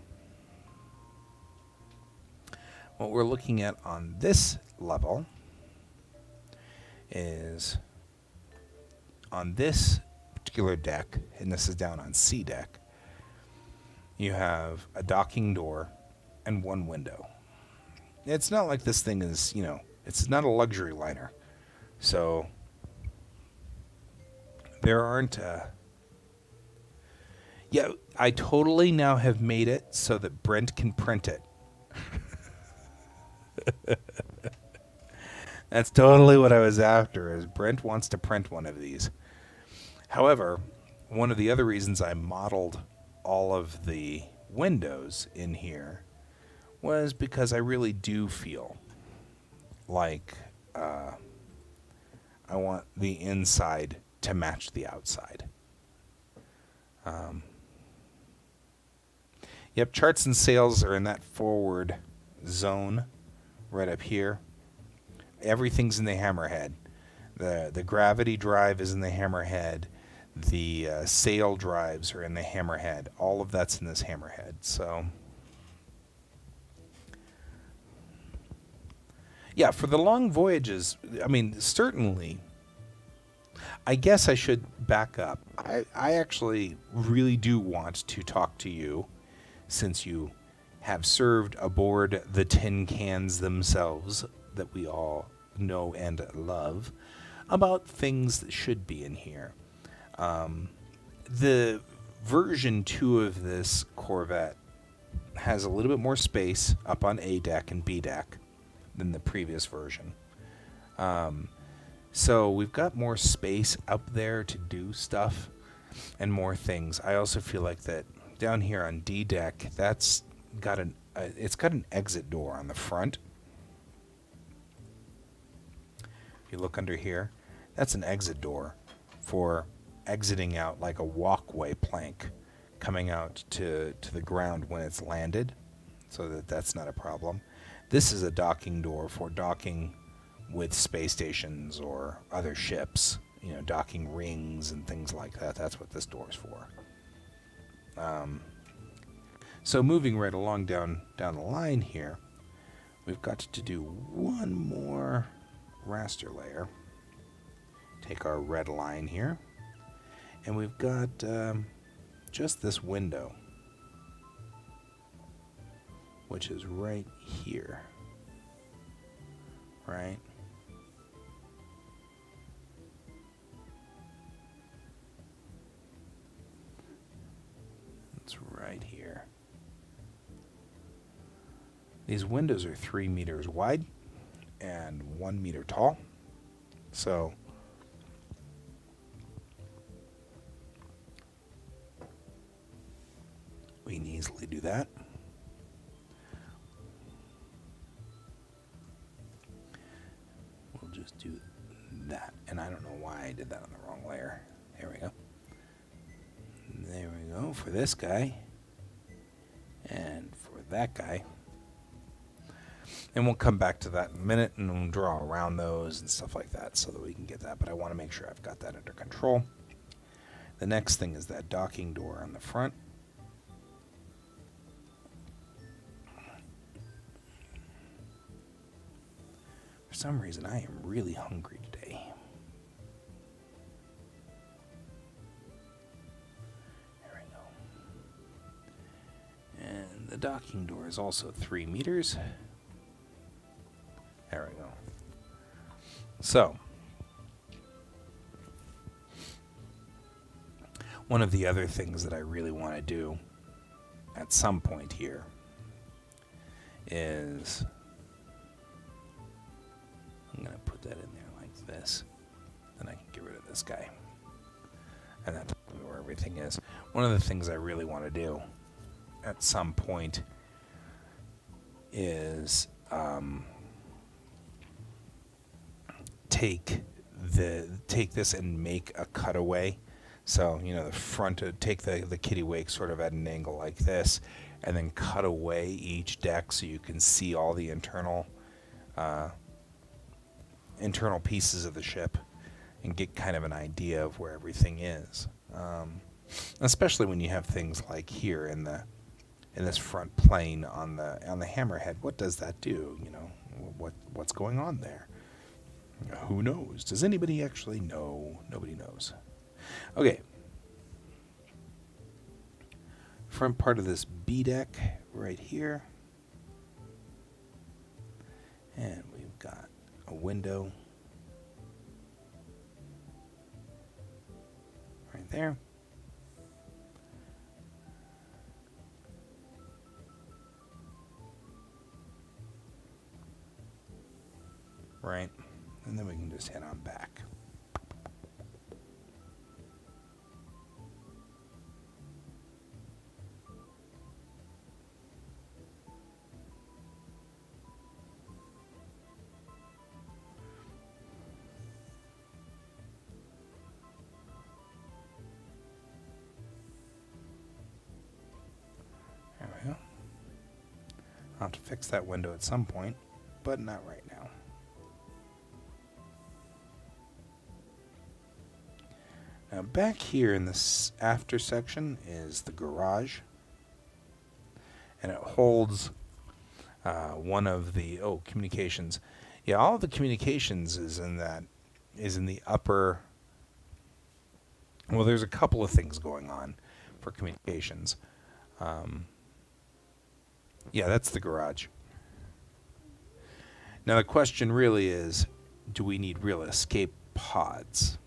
What we're looking at on this level is on this particular deck, and this is down on C deck, you have a docking door and one window. It's not like this thing is, it's not a luxury liner. So there aren't yeah, I totally now have made it so that Brent can print it. That's totally what I was after, is Brent wants to print one of these. However, one of the other reasons I modeled all of the windows in here was because I really do feel like I want the inside to match the outside. Yep, charts and sales are in that forward zone right up here. Everything's in the hammerhead. The gravity drive is in the hammerhead. The sail drives are in the hammerhead. All of that's in this hammerhead. So, yeah, for the long voyages, I mean, certainly, I guess I should back up. I actually really do want to talk to you, since you have served aboard the tin cans themselves that we all know and love, about things that should be in here. The version 2 of this Corvette has a little bit more space up on A deck and B deck than the previous version. So we've got more space up there to do stuff and more things. I also feel like that down here on D deck, that's got it's got an exit door on the front. If you look under here, that's an exit door for exiting out, like a walkway plank coming out to the ground when it's landed, so that's not a problem. This is a docking door for docking with space stations or other ships, docking rings and things like that. That's what this door is for. So moving right along down the line here, we've got to do one more raster layer. Take our red line here, and we've got just this window, which is right here, right? It's right here. These windows are 3 meters wide and 1 meter tall, so we can easily do that. We'll just do that, and I don't know why I did that on the wrong layer. There we go. There we go for this guy, and for that guy. And we'll come back to that in a minute, and we'll draw around those and stuff like that so that we can get that, but I want to make sure I've got that under control. The next thing is that docking door on the front. For some reason, I am really hungry today. There we go. And the docking door is also 3 meters. There we go. So, one of the other things that I really want to do at some point here is I'm going to put that in there like this. Then I can get rid of this guy. And that's where everything is. One of the things I really want to do at some point is take this and make a cutaway. So, the front, take the kitty wake sort of at an angle like this, and then cut away each deck so you can see all the internal pieces of the ship and get kind of an idea of where everything is. Especially when you have things like here in the in this front plane on the hammerhead. What does that do? You know, what's going on there? Who knows? Does anybody actually know? Nobody knows. Okay. Front part of this B deck right here. And we've got a window right there. Right. And then we can just head on back. There we go. I'll have to fix that window at some point, but not right now. Now back here in this after section is the garage, and it holds one of the communications. Yeah, all of the communications is in the upper. Well, there's a couple of things going on for communications. Yeah, that's the garage. Now the question really is, do we need real escape pods?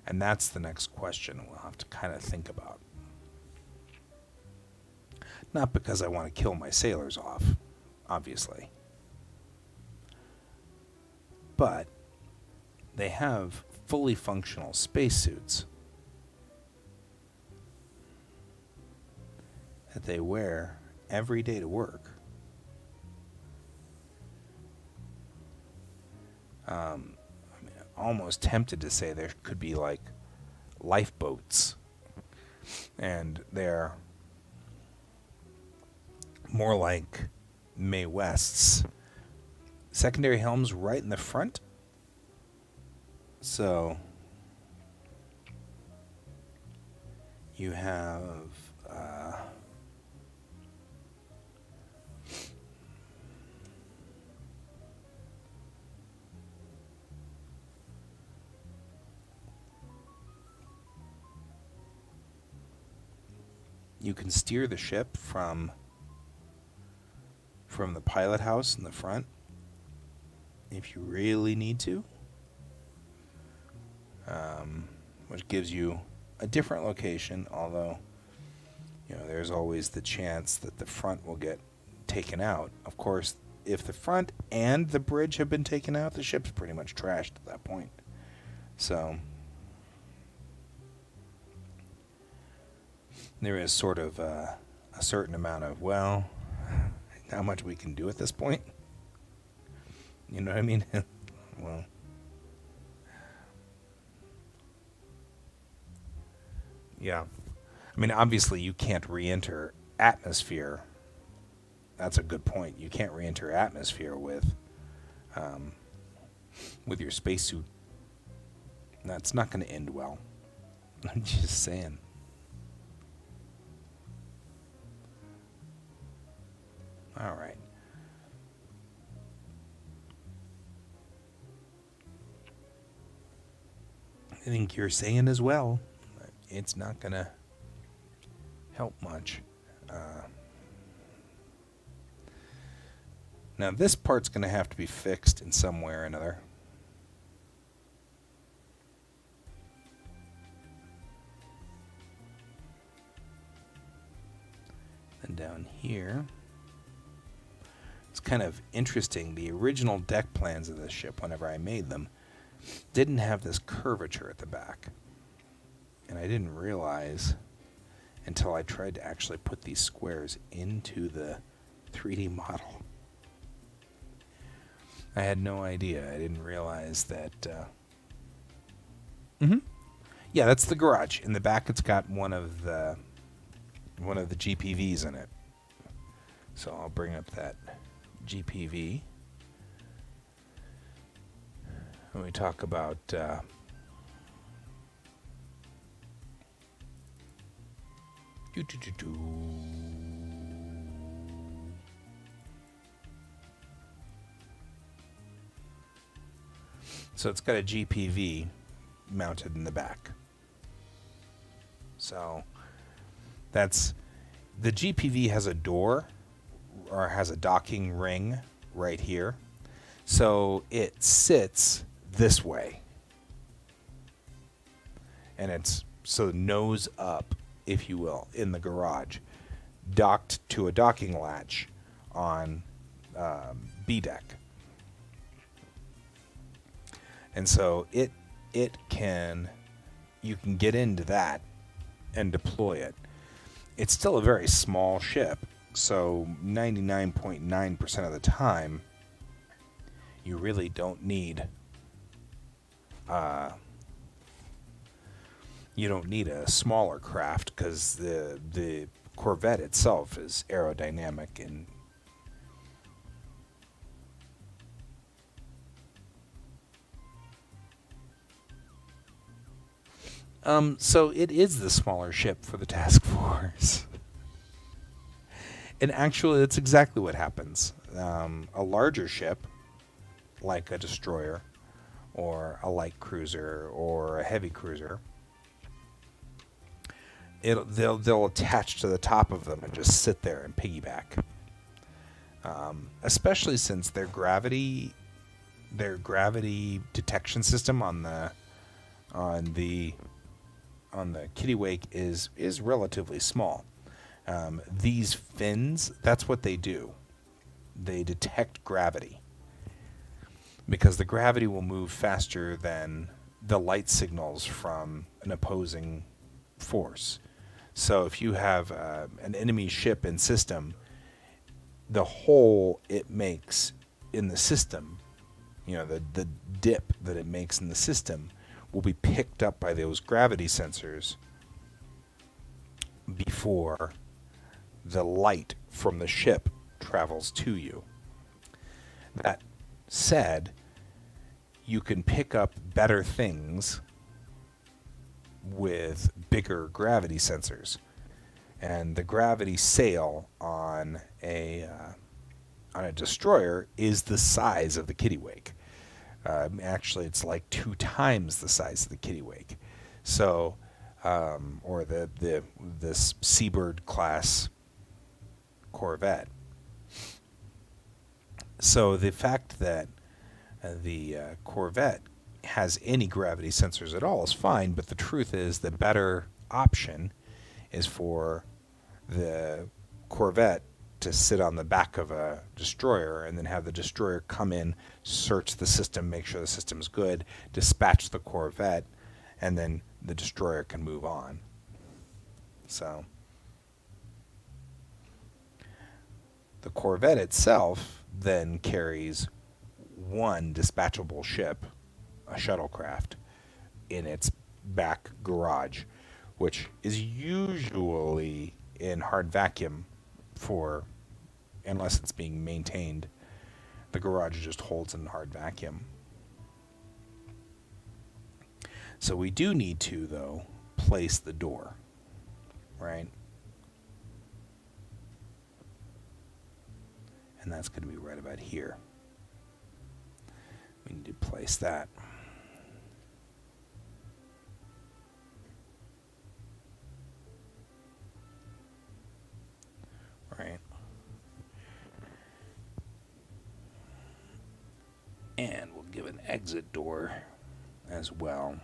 And that's the next question we'll have to kind of think about. Not because I want to kill my sailors off, obviously. But they have fully functional spacesuits that they wear every day to work. Almost tempted to say there could be like lifeboats, and they're more like Mae West's secondary helms right in the front. So you have you can steer the ship from the pilot house in the front if you really need to, which gives you a different location, although there's always the chance that the front will get taken out. Of course, if the front and the bridge have been taken out, the ship's pretty much trashed at that point. So there is sort of a certain amount of, well, how much we can do at this point. You know what I mean? Well, yeah. I mean, obviously you can't re-enter atmosphere. That's a good point. You can't re-enter atmosphere with your spacesuit. That's not going to end well. I'm just saying. All right. I think you're saying as well, it's not going to help much. Now this part's going to have to be fixed in some way or another. And down here, it's kind of interesting. The original deck plans of this ship, whenever I made them, didn't have this curvature at the back. And I didn't realize until I tried to actually put these squares into the 3D model. I had no idea. I didn't realize that. Yeah, that's the garage. In the back, it's got one of the GPVs in it. So I'll bring up that GPV. When we talk about Doo-doo-doo-doo. So it's got a GPV mounted in the back. So that's the GPV has a door or has a docking ring right here. So it sits this way. And it's so nose up, if you will, in the garage, docked to a docking latch on B deck. And so you can get into that and deploy it. It's still a very small ship, so 99.9% of the time, you really don't need a smaller craft because the Corvette itself is aerodynamic and so it is the smaller ship for the task force. And actually, that's exactly what happens. A larger ship, like a destroyer, or a light cruiser, or a heavy cruiser, they'll attach to the top of them and just sit there and piggyback. Especially since their gravity detection system on the Kittiwake is relatively small. These fins, that's what they do. They detect gravity because the gravity will move faster than the light signals from an opposing force. So if you have an enemy ship in system, the hole it makes in the system, the dip that it makes in the system will be picked up by those gravity sensors before the light from the ship travels to you. That said, you can pick up better things with bigger gravity sensors. And the gravity sail on a destroyer is the size of the Kittiwake. Actually, it's like 2 times the size of the Kittiwake. So, or this Seabird class Corvette. So the fact that the Corvette has any gravity sensors at all is fine, but the truth is the better option is for the Corvette to sit on the back of a destroyer and then have the destroyer come in, search the system, make sure the system's good, dispatch the Corvette, and then the destroyer can move on. So the Corvette itself then carries one dispatchable ship, a shuttlecraft, in its back garage, which is usually in hard vacuum unless it's being maintained. The garage just holds in hard vacuum. So we do need to, though, place the door, right? And that's going to be right about here. We need to place that. Right. And we'll give an exit door as well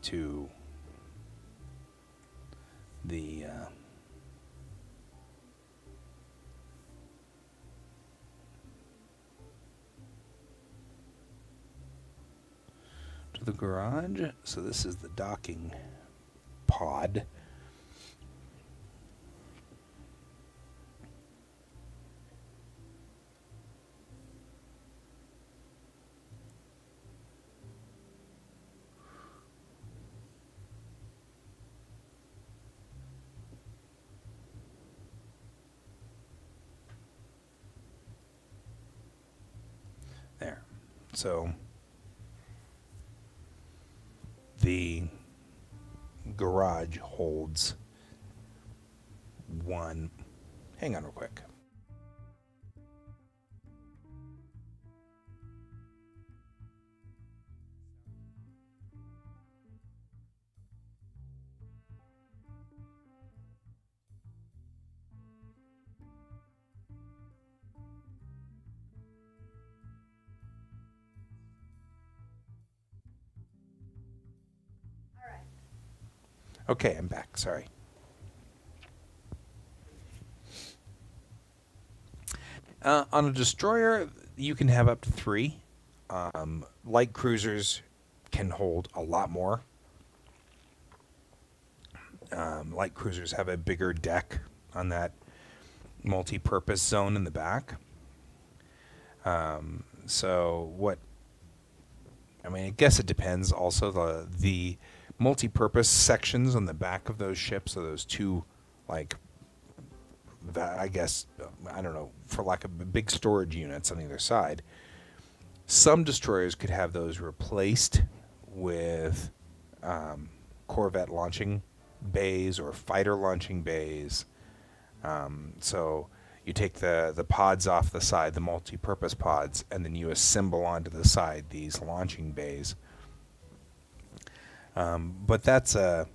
to the garage. So this is the docking pod. There. So the garage holds one. Hang on real quick. Okay, I'm back. Sorry. On a destroyer, you can have up to 3. Light cruisers can hold a lot more. Light cruisers have a bigger deck on that multi-purpose zone in the back. So what? I mean, I guess it depends. Also, the multi-purpose sections on the back of those ships, so those two, like, I guess, I don't know, for lack of big storage units on either side. Some destroyers could have those replaced with corvette launching bays or fighter launching bays. So you take the pods off the side, the multi-purpose pods, and then you assemble onto the side these launching bays. But that's a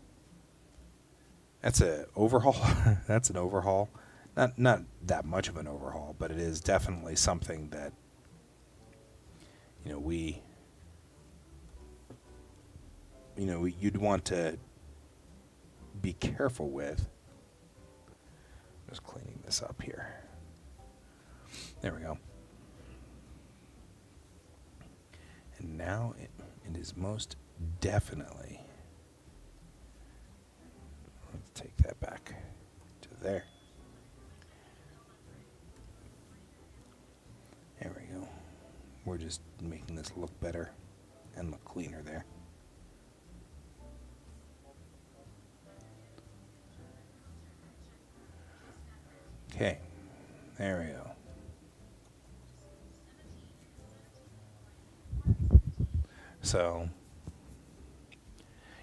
overhaul. That's an overhaul. Not that much of an overhaul, but it is definitely something that you'd want to be careful with. Just cleaning this up here. There we go. And now it is most definitely. Let's take that back to there. There we go. We're just making this look better and look cleaner there. Okay, there we go. So,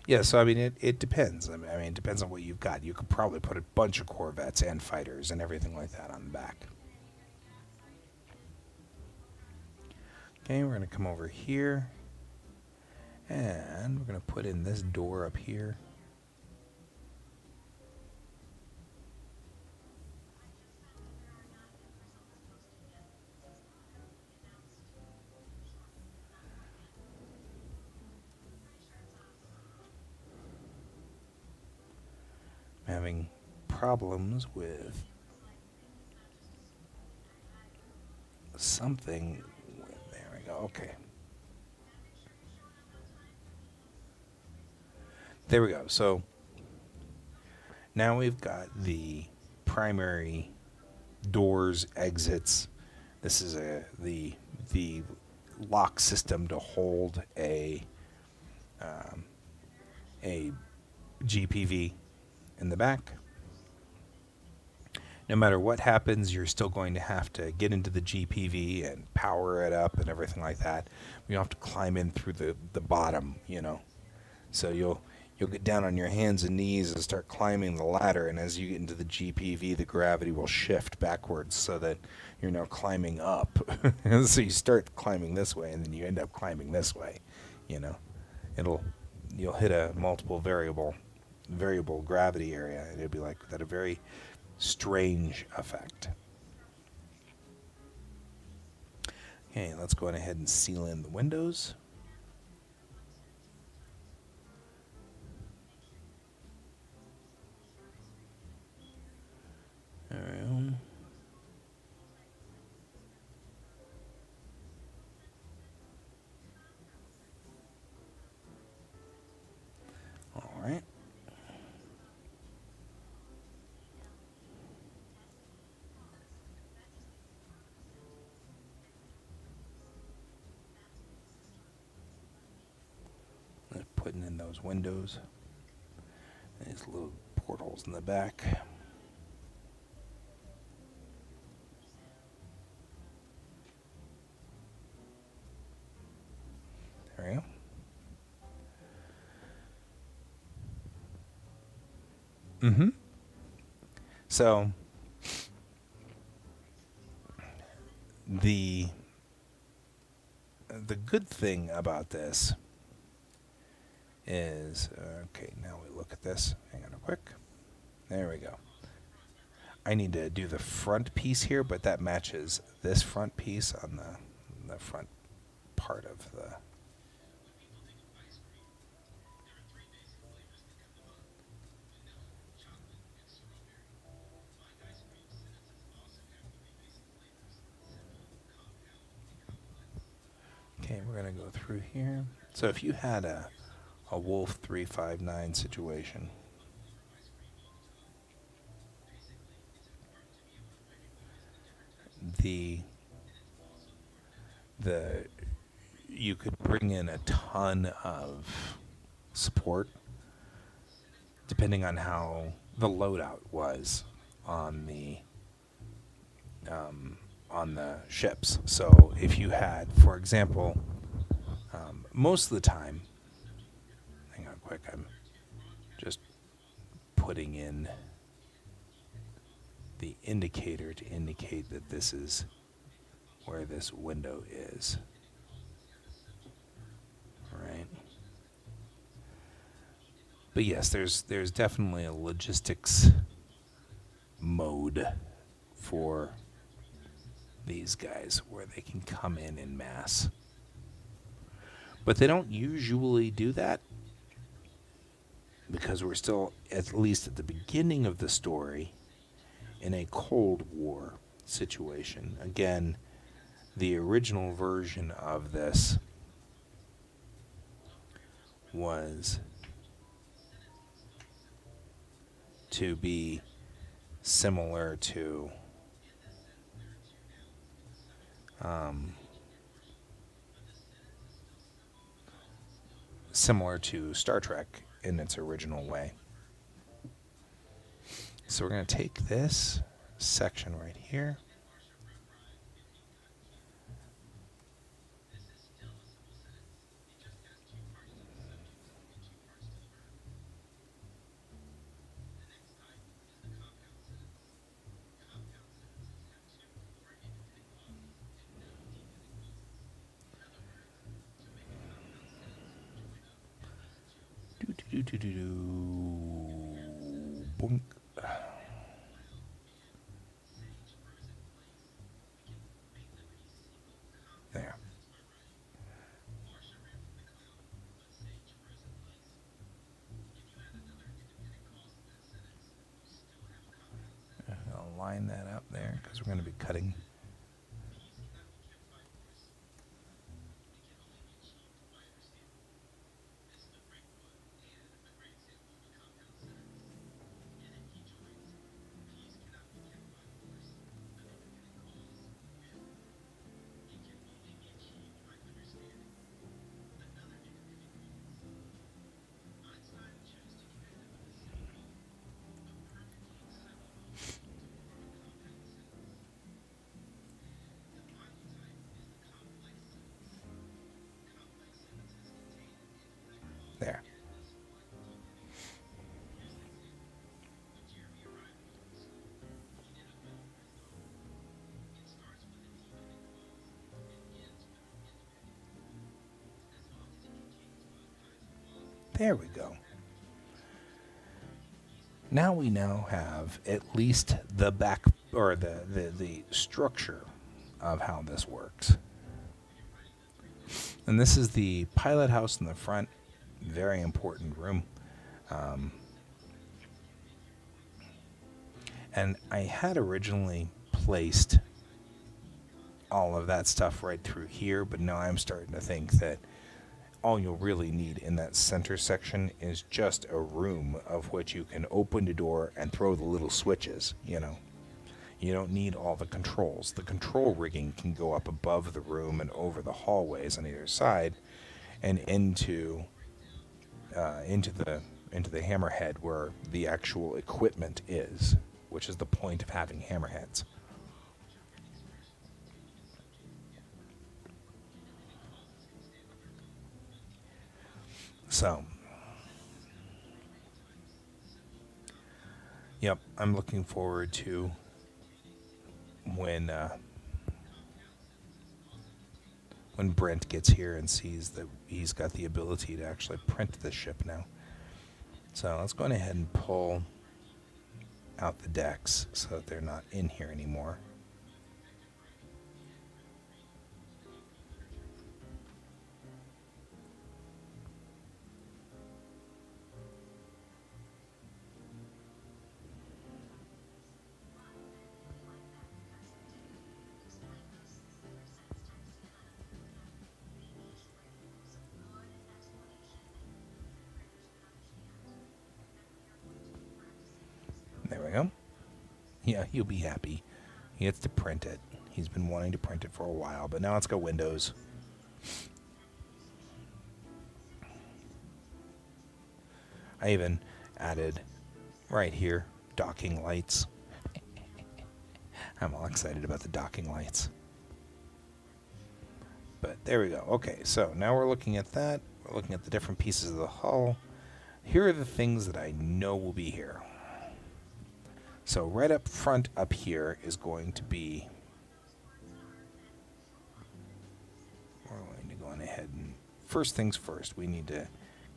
yeah, so I mean, it depends. I mean, it depends on what you've got. You could probably put a bunch of corvettes and fighters and everything like that on the back. Okay, we're going to come over here, and we're going to put in this door up here. I'm having problems with something. There we go. Okay. There we go. So now we've got the primary doors, exits. This is the lock system to hold a GPV in the back. No matter what happens, you're still going to have to get into the GPV and power it up and everything like that. You have to climb in through the bottom, So you'll get down on your hands and knees and start climbing the ladder, and as you get into the GPV, the gravity will shift backwards so that you're now climbing up. So you start climbing this way, and then you end up climbing this way. You'll hit a multiple variable gravity area, and it'll be like that, a very strange effect. Okay, let's go ahead and seal in the windows. All right. All right. Putting in those windows. These little portholes in the back. There we go. So the good thing about this is, okay, now we look at this. Hang on a quick. There we go. I need to do the front piece here, but that matches this front piece on the front part of the... Okay, we're going to go through here. So if you had a Wolf 359 situation, the you could bring in a ton of support depending on how the loadout was on the ships. So if you had, for example, most of the time, hang on quick, I'm just putting in the indicator to indicate that this is where this window is. Right. But yes, there's definitely a logistics mode for these guys where they can come in mass. But they don't usually do that because we're still, at least at the beginning of the story, in a Cold War situation. Again, the original version of this was to be similar to Star Trek in its original way. So we're going to take this section right here. Boink. There. I'll line that up there because we're going to be cutting. There. There we go. Now we have at least the back, or the structure of how this works. And this is the pilot house in the front. Very important room. And I had originally placed all of that stuff right through here, but now I'm starting to think that all you'll really need in that center section is just a room of which you can open the door and throw the little switches, you know. You don't need all the controls. The control rigging can go up above the room and over the hallways on either side and into the hammerhead where the actual equipment is, which is the point of having hammerheads. So, Yep, I'm looking forward to when Brent gets here and sees that he's got the ability to actually print the ship now. So let's go ahead and pull out the decks so that they're not in here anymore. There we go. Yeah, he'll be happy. He gets to print it. He's been wanting to print it for a while, but now it's got windows. I even added right here docking lights. I'm all excited about the docking lights. But there we go. Okay, so now we're looking at that. We're looking at the different pieces of the hull. Here are the things that I know will be here. So right up front up here is going to be, we're going to go on ahead and, first things first, we need to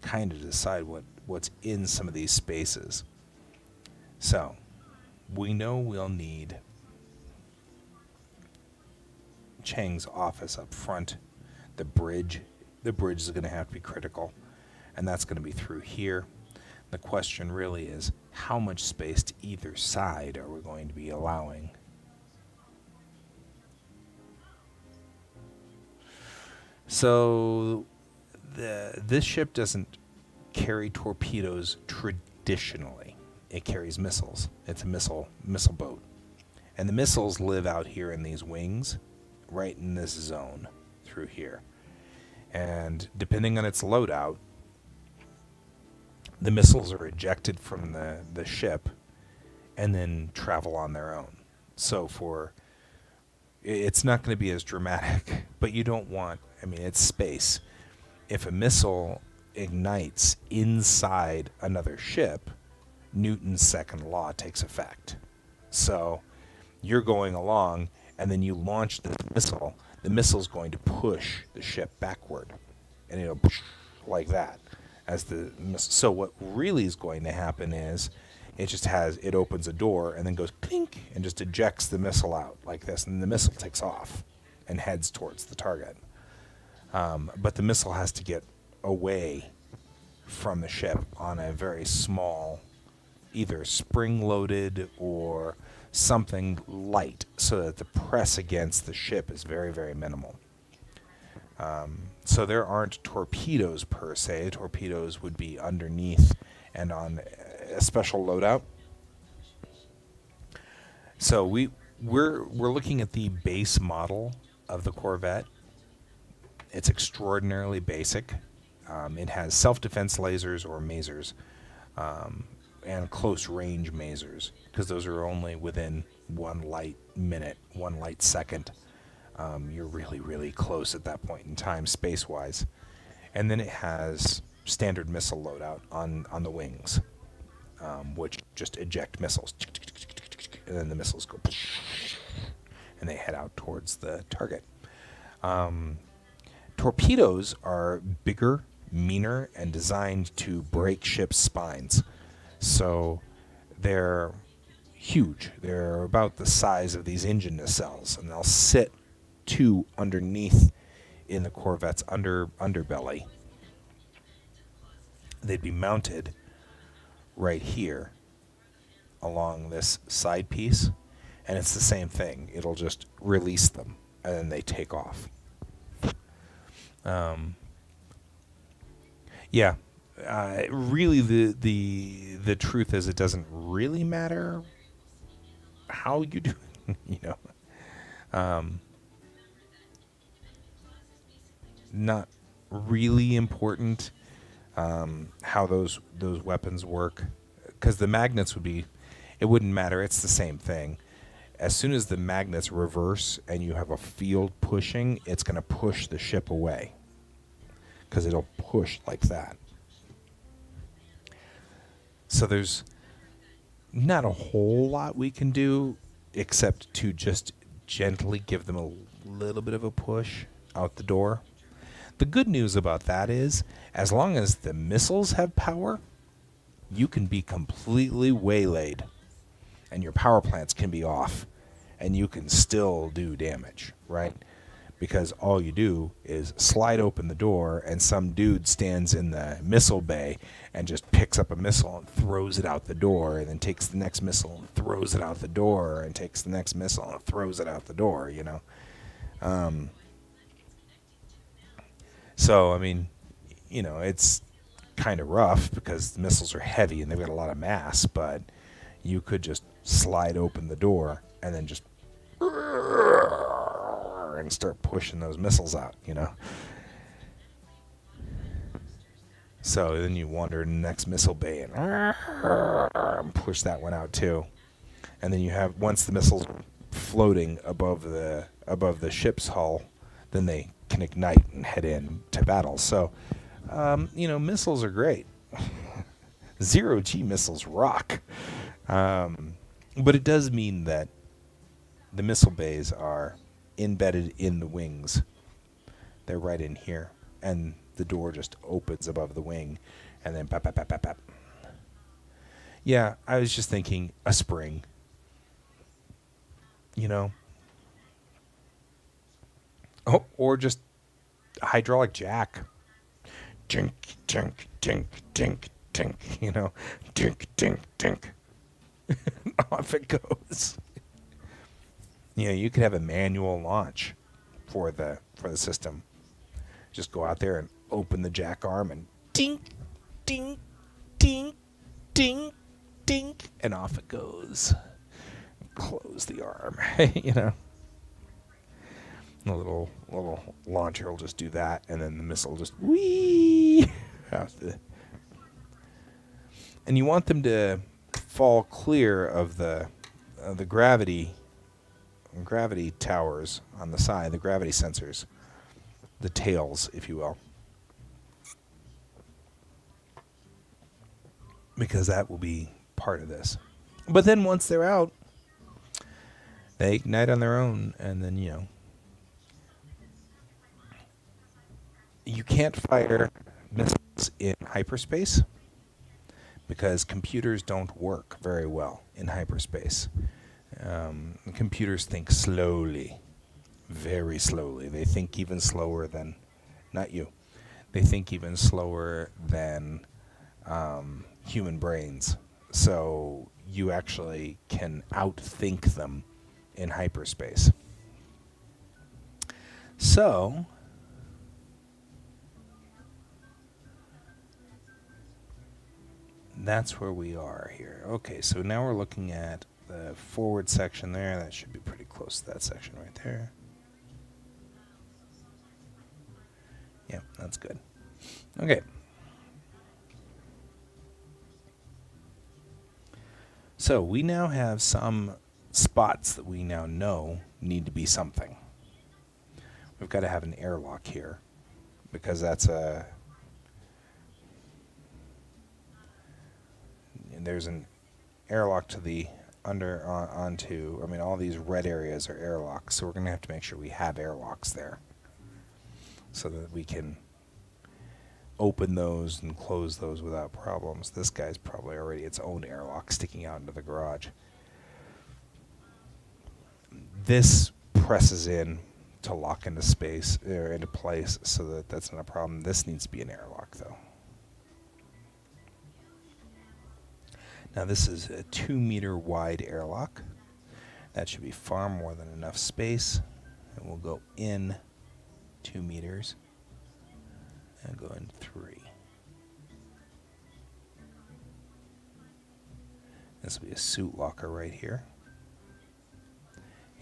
kind of decide what's in some of these spaces. So we know we'll need Chang's office up front. The bridge is going to have to be critical, and that's going to be through here. The question really is, how much space to either side are we going to be allowing? So this ship doesn't carry torpedoes traditionally. It carries missiles. It's a missile boat. And the missiles live out here in these wings, right in this zone through here. And depending on its loadout, the missiles are ejected from the ship and then travel on their own. So it's not going to be as dramatic, but you don't want, it's space. If a missile ignites inside another ship, Newton's second law takes effect. So you're going along and then you launch the missile. The missile's going to push the ship backward, and it'll push like that. So what really is going to happen is it opens a door and then goes clink and just ejects the missile out like this, and the missile takes off and heads towards the target. But the missile has to get away from the ship on a very small, either spring-loaded or something light, so that the press against the ship is very, very minimal. So there aren't torpedoes per se. Torpedoes would be underneath and on a special loadout. So we're looking at the base model of the Corvette. It's extraordinarily basic. It has self-defense lasers or masers, and close-range masers, because those are only within 1 light minute, 1 light second. You're really, really close at that point in time, space-wise. And then it has standard missile loadout on the wings, which just eject missiles. And then the missiles go, and they head out towards the target. Torpedoes are bigger, meaner, and designed to break ships' spines. So they're huge. They're about the size of these engine nacelles, and they'll sit underneath in the Corvette's underbelly. They'd be mounted right here along this side piece, and it's the same thing. It'll just release them, and then they take off. Really, the truth is, it doesn't really matter how you do it, not really important how those weapons work, because the magnets it wouldn't matter. It's the same thing. As soon as the magnets reverse and you have a field pushing, it's going to push the ship away, because it'll push like that. So there's not a whole lot we can do except to just gently give them a little bit of a push out the door. The good news about that is, as long as the missiles have power, you can be completely waylaid, and your power plants can be off, and you can still do damage, right? Because all you do is slide open the door, and some dude stands in the missile bay and just picks up a missile and throws it out the door, and then takes the next missile and throws it out the door, and takes the next missile and throws it out the door, you know? So, I mean, you know, it's kind of rough because the missiles are heavy and they've got a lot of mass, but you could just slide open the door and then just and start pushing those missiles out, you know. So then you wander in the next missile bay and push that one out too. And then you have, once the missiles floating above the ship's hull, then they can ignite and head in to battle. So, you know, missiles are great. Zero-G missiles rock. But it does mean that the missile bays are embedded in the wings. They're right in here. And the door just opens above the wing. And then pop, pop, pop, pop, pop. Yeah, I was just thinking a spring. You know? Oh, or just a hydraulic jack. Tink, tink, tink, tink, tink. You know? Tink, tink, tink. Off it goes. You know, you could have a manual launch for the system. Just go out there and open the jack arm and ding, ding, ding, ding, ding, and off it goes. Close the arm, you know. The little launcher will just do that, and then the missile will just whee out and you want them to fall clear of the gravity towers on the side, the gravity sensors, the tails, if you will, because that will be part of this. But then once they're out, they ignite on their own, and then, you know, you can't fire missiles in hyperspace because computers don't work very well in hyperspace. Computers think slowly, very slowly. They think even slower than, not you, they think even slower than human brains. So you actually can outthink them in hyperspace. So that's where we are here. Okay, so now we're looking at the forward section there. That should be pretty close to that section right there. Yeah, that's good. Okay. So we now have some spots that we now know need to be something. We've got to have an airlock here because that's a... There's an airlock to the onto, I mean, all these red areas are airlocks, so we're going to have to make sure we have airlocks there so that we can open those and close those without problems. This guy's probably already its own airlock sticking out into the garage. This presses in to lock into space, or into place, so that that's not a problem. This needs to be an airlock, though. Now this is a 2-meter wide airlock. That should be far more than enough space. And we'll go in 2 meters and go in 3. This will be a suit locker right here,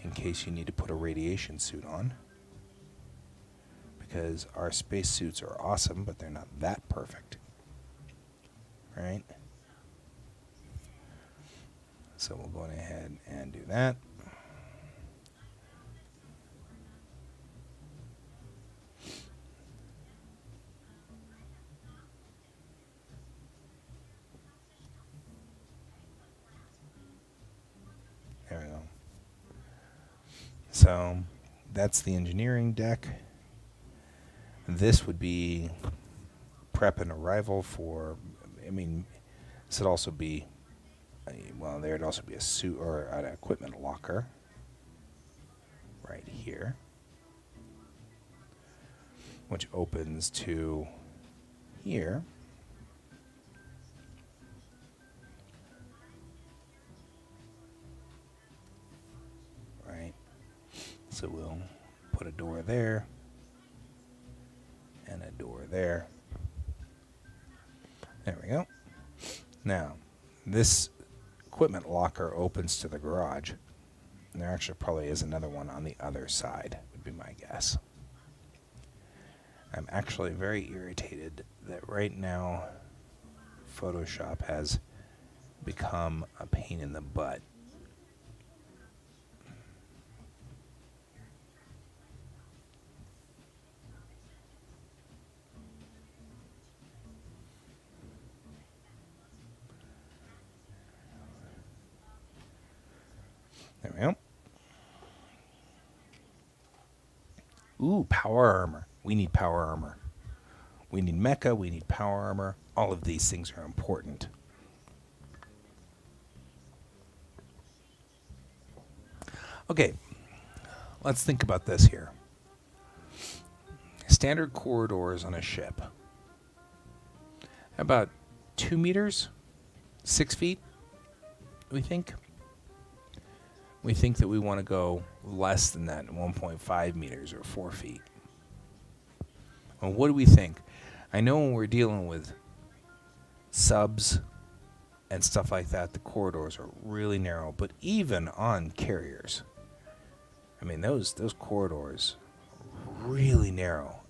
in case you need to put a radiation suit on. Because our space suits are awesome, but they're not that perfect. Right? So we'll go ahead and do that. So that's the engineering deck. This would be prep and arrival for, I mean, this would also be, well, there'd also be a suit or an equipment locker right here, which opens to here. Right. So we'll put a door there and a door there. There we go. Now, this equipment locker opens to the garage. And there actually probably is another one on the other side, would be my guess. I'm actually very irritated that right now Photoshop has become a pain in the butt. There we go. Ooh, power armor. We need power armor. We need mecha, we need power armor. All of these things are important. Okay, let's think about this here. Standard corridors on a ship. How about 2 meters? 6 feet, we think? We think that we want to go less than that, 1.5 meters or 4 feet. Well, what do we think? I know when we're dealing with subs and stuff like that, the corridors are really narrow, but even on carriers, I mean, those corridors are really narrow.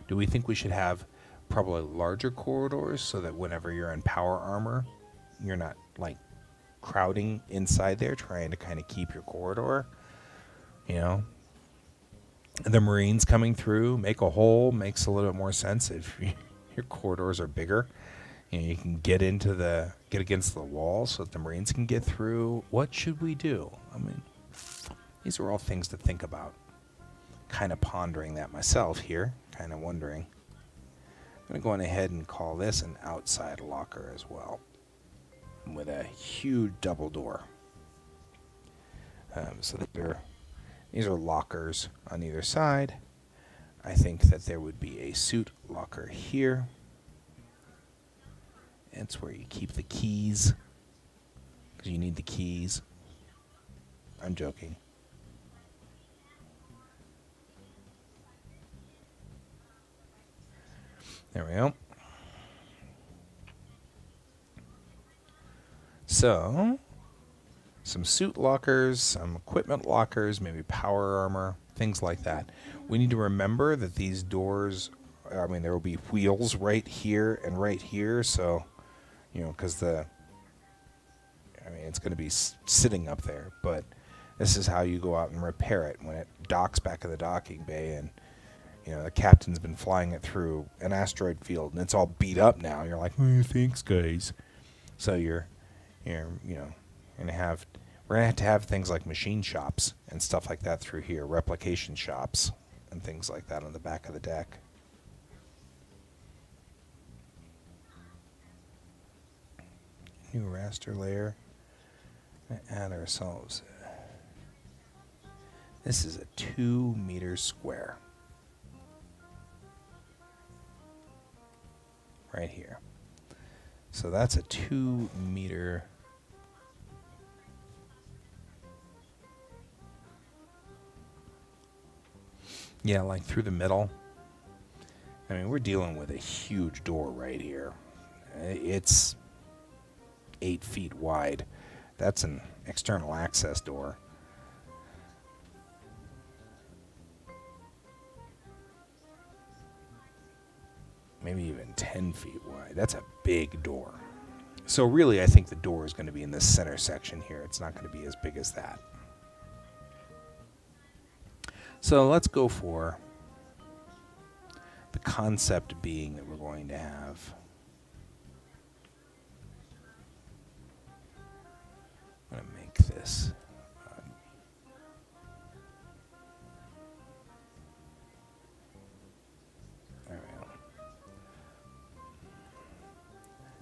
Do we think we should have probably larger corridors so that whenever you're in power armor, you're not like crowding inside there trying to kind of keep your corridor, you know? The Marines coming through, make a hole, makes a little bit more sense if your corridors are bigger. You know, you can get against the wall so that the Marines can get through. What should we do? I mean, these are all things to think about. Kind of pondering that myself here, kind of wondering. I'm going to go on ahead and call this an outside locker as well, with a huge double door. So these are lockers on either side. I think that there would be a suit locker here. It's where you keep the keys, because you need the keys. I'm joking. There we go. So, some suit lockers, some equipment lockers, maybe power armor, things like that. We need to remember that these doors, I mean, there will be wheels right here and right here, so, you know, because it's going to be sitting up there, but this is how you go out and repair it when it docks back at the docking bay, and, you know, the captain's been flying it through an asteroid field, and it's all beat up now. You're like, thanks, guys. So we're going to have to have things like machine shops and stuff like that through here, replication shops and things like that on the back of the deck. New raster layer. Add ourselves. This is a 2 meters square. Right here. So that's a 2 meter. Yeah, like through the middle. I mean, we're dealing with a huge door right here. It's 8 feet wide. That's an external access door. Maybe even 10 feet wide. That's a big door. So really, I think the door is going to be in this center section here. It's not going to be as big as that. So let's go for the concept being that we're going to have I'm going to make this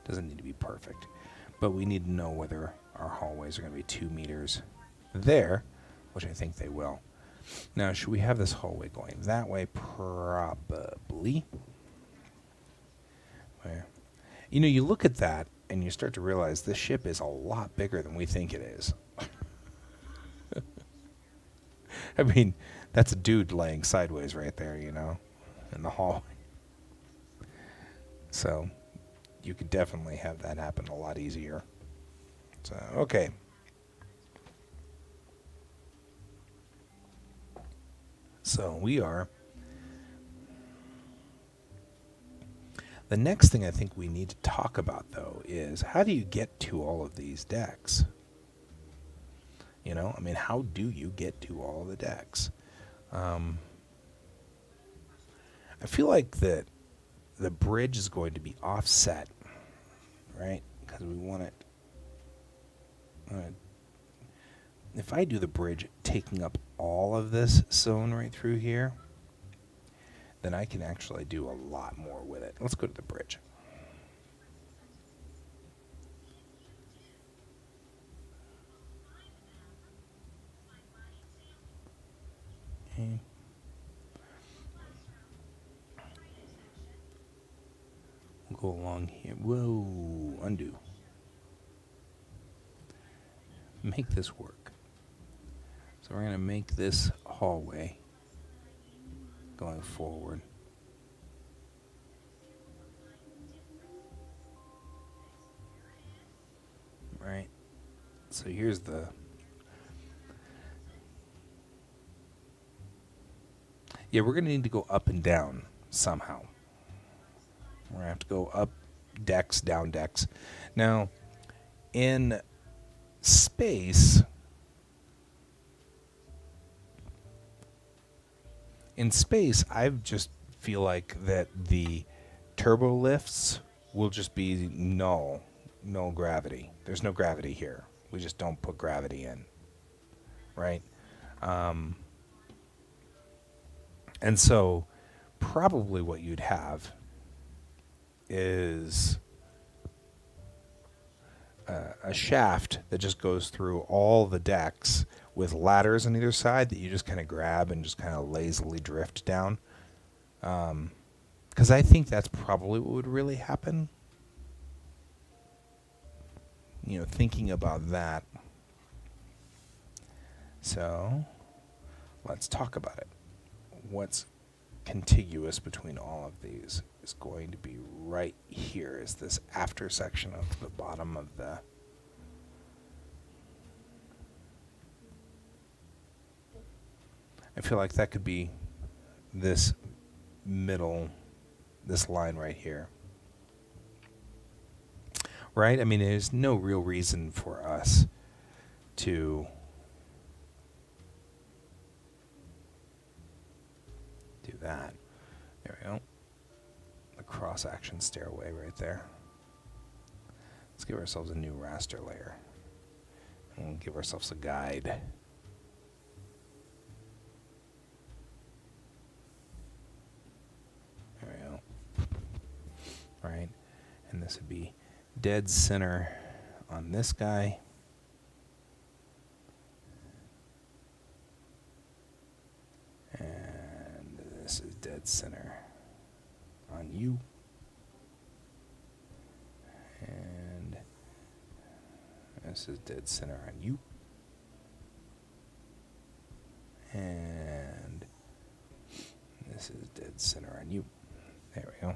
Doesn't need to be perfect. But we need to know whether our hallways are going to be 2 meters there, which I think they will. Now, should we have this hallway going that way? Probably. Where? You know, you look at that and you start to realize this ship is a lot bigger than we think it is. I mean, that's a dude laying sideways right there, you know, in the hallway. So you could definitely have that happen a lot easier. So, okay. So we are. The next thing I think we need to talk about, though, is how do you get to all of these decks? You know, I mean, how do you get to all of the decks? I feel like that the bridge is going to be offset, right? Because we want it. If I do the bridge taking up all of this zone right through here, then I can actually do a lot more with it. Let's go to the bridge. Okay. We'll go along here. Whoa, undo. Make this work. So we're going to make this hallway going forward. Right. So here's the... Yeah, we're going to need to go up and down somehow. We're going to have to go up decks, down decks. Now, in space... In space, I just feel like that the turbo lifts will just be null gravity. There's no gravity here. We just don't put gravity in, right? And so probably what you'd have is a shaft that just goes through all the decks with ladders on either side that you just kind of grab and just kind of lazily drift down. Because I think that's probably what would really happen. You know, thinking about that. So, let's talk about it. What's contiguous between all of these is going to be right here, is this after section of the bottom of the... I feel like that could be this middle, this line right here. Right? I mean, there's no real reason for us to do that. There we go. The cross-action stairway right there. Let's give ourselves a new raster layer. And we'll give ourselves a guide. There we go. Right? And this would be dead center on this guy. And this is dead center on you. And this is dead center on you. And this is dead center on you. There we go.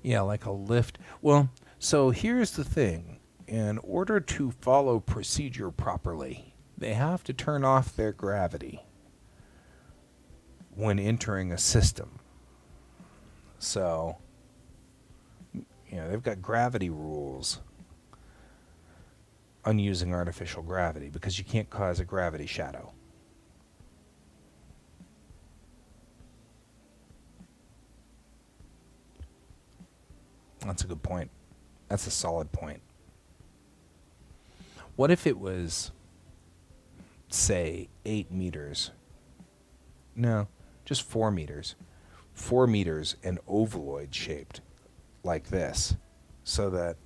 Yeah, like a lift. Well, so here's the thing. In order to follow procedure properly, they have to turn off their gravity when entering a system. So, you know, they've got gravity rules on using artificial gravity because you can't cause a gravity shadow. That's a good point. That's a solid point. What if it was, say, 8 meters? No, just 4 meters. 4 meters and ovaloid shaped like this, so that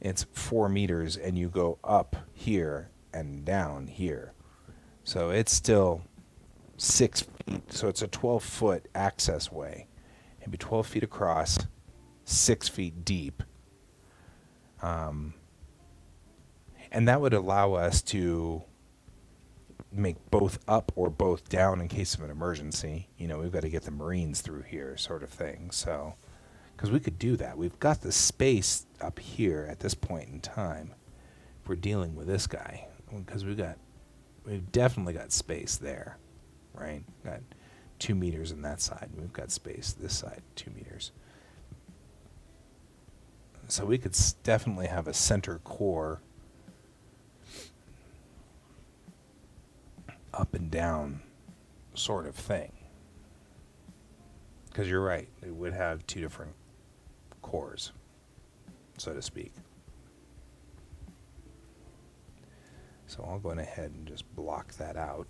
it's 4 meters and you go up here and down here. So it's still 6 feet. So it's a 12-foot access way. It'd be 12 feet across, 6 feet deep. And that would allow us to make both up or both down in case of an emergency. You know, we've got to get the Marines through here, sort of thing. So, because we could do that. We've got the space up here at this point in time if we're dealing with this guy. Because we've definitely got space there, right? Got 2 meters on that side. We've got space this side, 2 meters. So we could definitely have a center core up and down sort of thing. Because you're right, it would have 2 different cores, so to speak. So I'll go ahead and just block that out.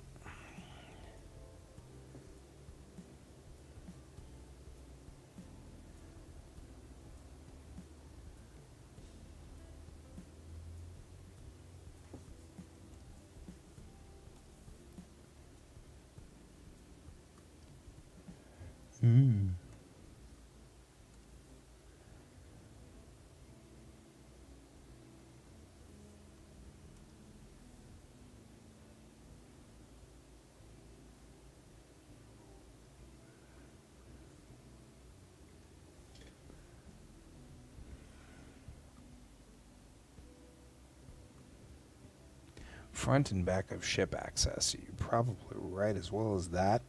Front and back of ship access. You're probably right as well as that.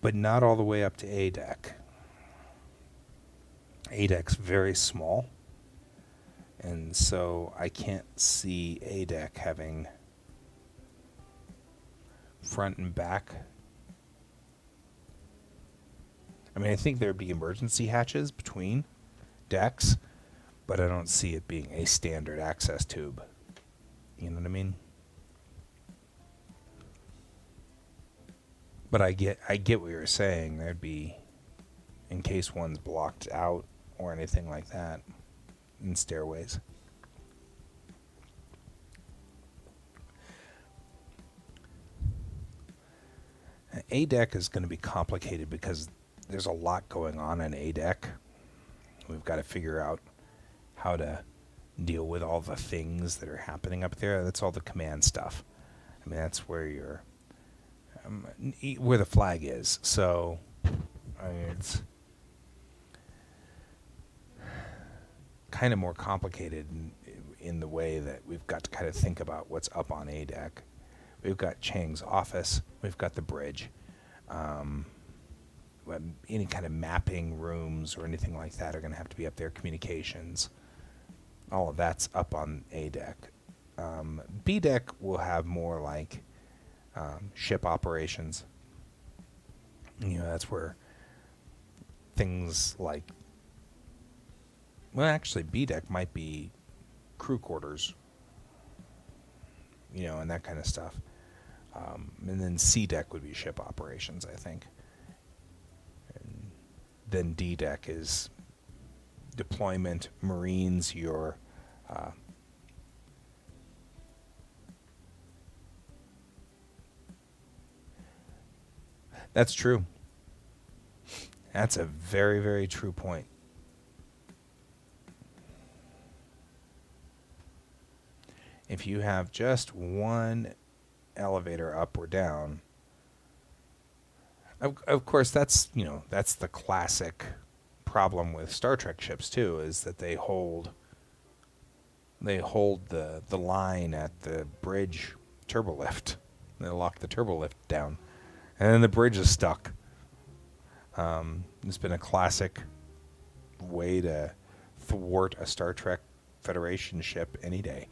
But not all the way up to A deck. A deck's very small. And so I can't see A deck having front and back. I mean, I think there'd be emergency hatches between decks, but I don't see it being a standard access tube. You know what I mean? But I get what you're saying. There'd be, in case one's blocked out or anything like that, in stairways. A deck is going to be complicated because there's a lot going on in A deck. We've got to figure out how to deal with all the things that are happening up there. That's all the command stuff. I mean, that's where where the flag is. So, I mean, it's kind of more complicated in the way that we've got to kind of think about what's up on A deck. We've got Chang's office. We've got the bridge. Any kind of mapping rooms or anything like that are going to have to be up there. Communications. All of that's up on A deck. B deck will have more like ship operations. You know, that's where things like, well, actually B deck might be crew quarters, you know, and that kind of stuff. And then C deck would be ship operations, I think. And then D deck is deployment, Marines, your that's true. That's a very, very true point. If you have just one elevator up or down, of course, that's, you know, that's the classic problem with Star Trek ships too, is that they hold the line at the bridge turbo lift. They lock the turbo lift down, and then the bridge is stuck. It's been a classic way to thwart a Star Trek Federation ship any day.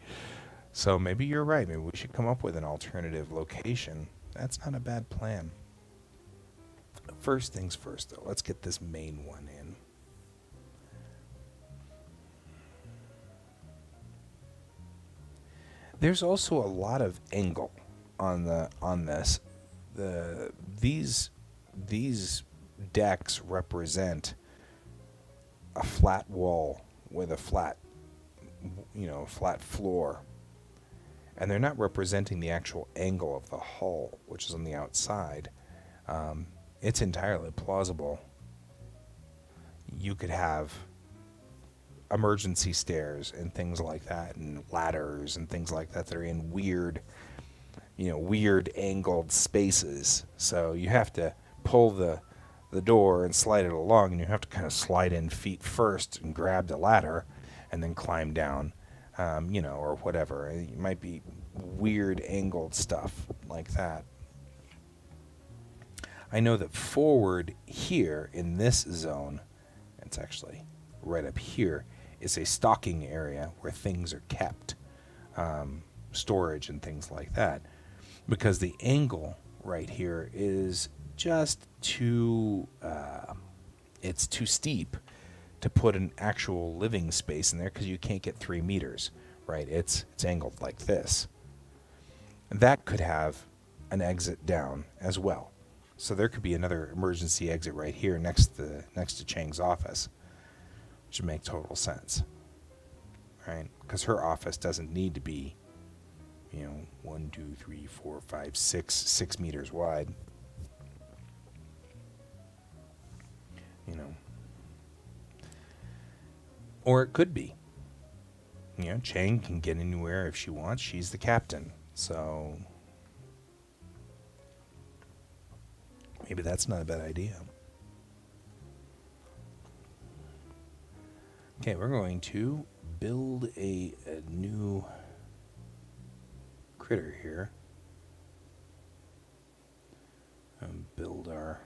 So maybe you're right. Maybe we should come up with an alternative location. That's not a bad plan. First things first, though. Let's get this main one in. There's also a lot of angle on this. These these decks represent a flat wall with a flat, flat floor. And they're not representing the actual angle of the hull, which is on the outside. It's entirely plausible. You could have emergency stairs and things like that, and ladders and things like that are in weird angled spaces. So you have to pull the door and slide it along, and you have to kind of slide in feet first and grab the ladder and then climb down, or whatever. It might be weird angled stuff like that. I know that forward here in this zone, it's actually right up here, is a stocking area where things are kept, storage and things like that, because the angle right here is just too it's too steep to put an actual living space in there, because you can't get 3 meters, right? It's angled like this. That could have an exit down as well. So there could be another emergency exit right here next to Chang's office, which would make total sense, right? Because her office doesn't need to be, 1, 2, 3, 4, 5, 6 meters wide. Or it could be, Chang can get anywhere if she wants. She's the captain, so maybe that's not a bad idea. Okay, we're going to build a new critter here. Build our...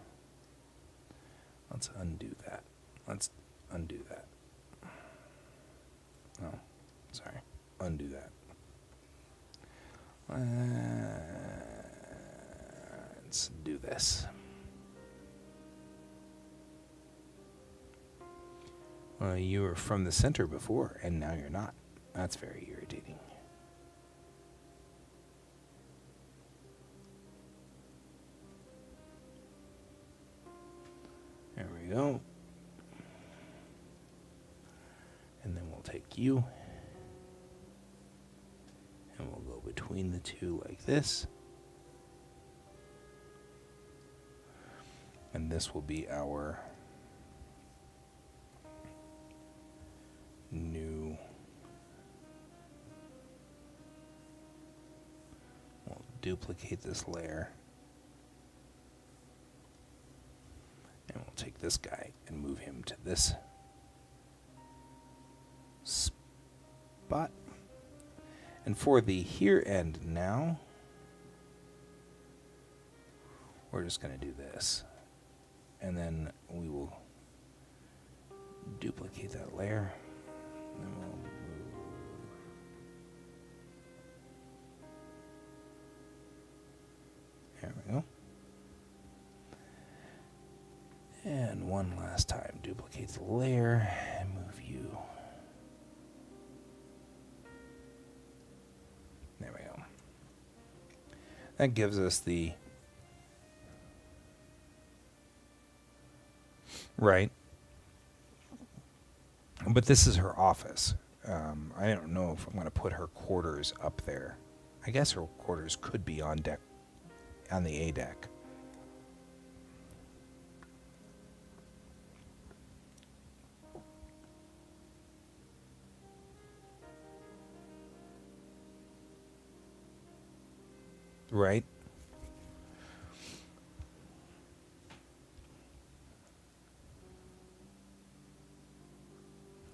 Let's undo that. Let's undo that. Oh, sorry. Undo that. Let's do this. You were from the center before, and now you're not. That's very irritating. There we go. And then we'll take you, and we'll go between the two like this. And this will be our new... We'll duplicate this layer. And we'll take this guy and move him to this spot. And for the here end now, we're just going to do this. And then we will duplicate that layer. And we'll move. There we go. And one last time, duplicate the layer and move you. There we go. That gives us the... Right. But this is her office. I don't know if I'm going to put her quarters up there. I guess her quarters could be on deck, on the A deck. Right?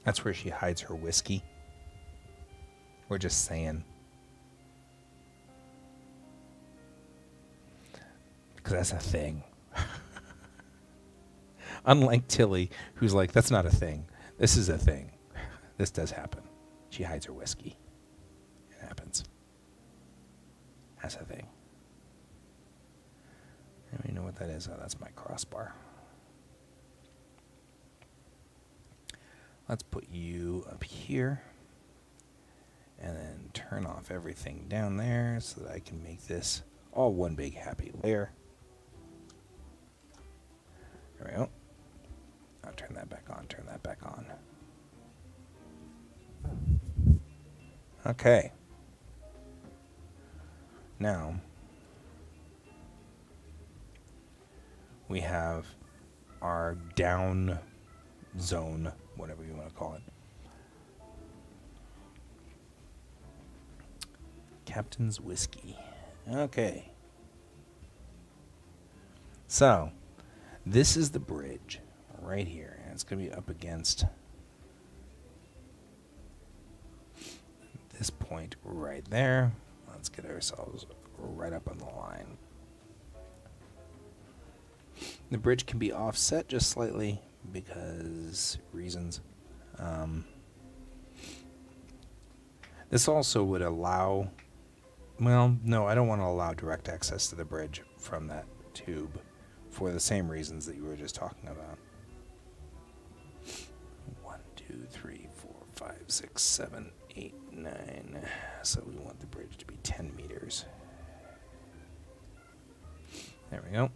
That's where she hides her whiskey. We're just saying. Because that's a thing. Unlike Tilly, who's like, that's not a thing. This is a thing. This does happen. She hides her whiskey. It happens. That's a thing. And we know what that is. Oh, that's my crossbar. Let's put you up here. And then turn off everything down there so that I can make this all one big happy layer. turn that back on, turn that back on. Okay. Now, we have our down zone, whatever you want to call it. Captain's Whiskey. Okay. So, this is the bridge right here, and it's going to be up against this point right there. Let's get ourselves right up on the line. The bridge can be offset just slightly because reasons. This also would allow, well, no, I don't want to allow direct access to the bridge from that tube for the same reasons that you were just talking about. 1, 2, 3, 4, 5, 6, 7, 8, 9. So we want the bridge to be 10 meters. There we go.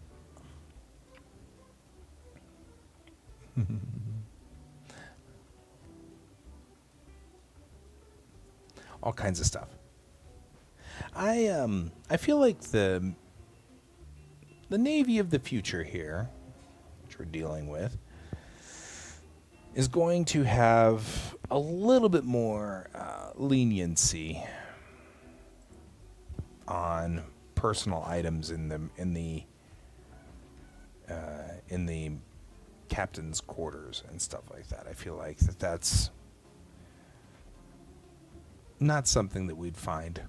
All kinds of stuff. I feel like the Navy of the future here, which we're dealing with, is going to have a little bit more leniency on personal items in the captain's quarters and stuff like that. I feel like that's not something that we'd find,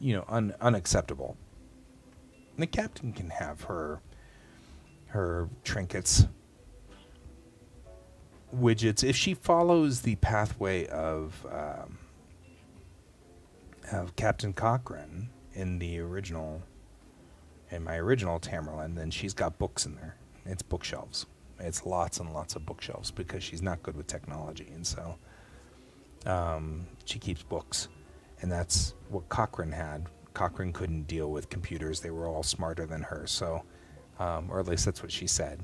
unacceptable. The captain can have her trinkets, widgets, if she follows the pathway of Captain Cochrane in my original Tamerlane. Then she's got books in there. It's bookshelves. It's lots and lots of bookshelves because she's not good with technology, and so she keeps books, and that's what Cochrane had. Cochrane couldn't deal with computers; they were all smarter than her. So, or at least that's what she said.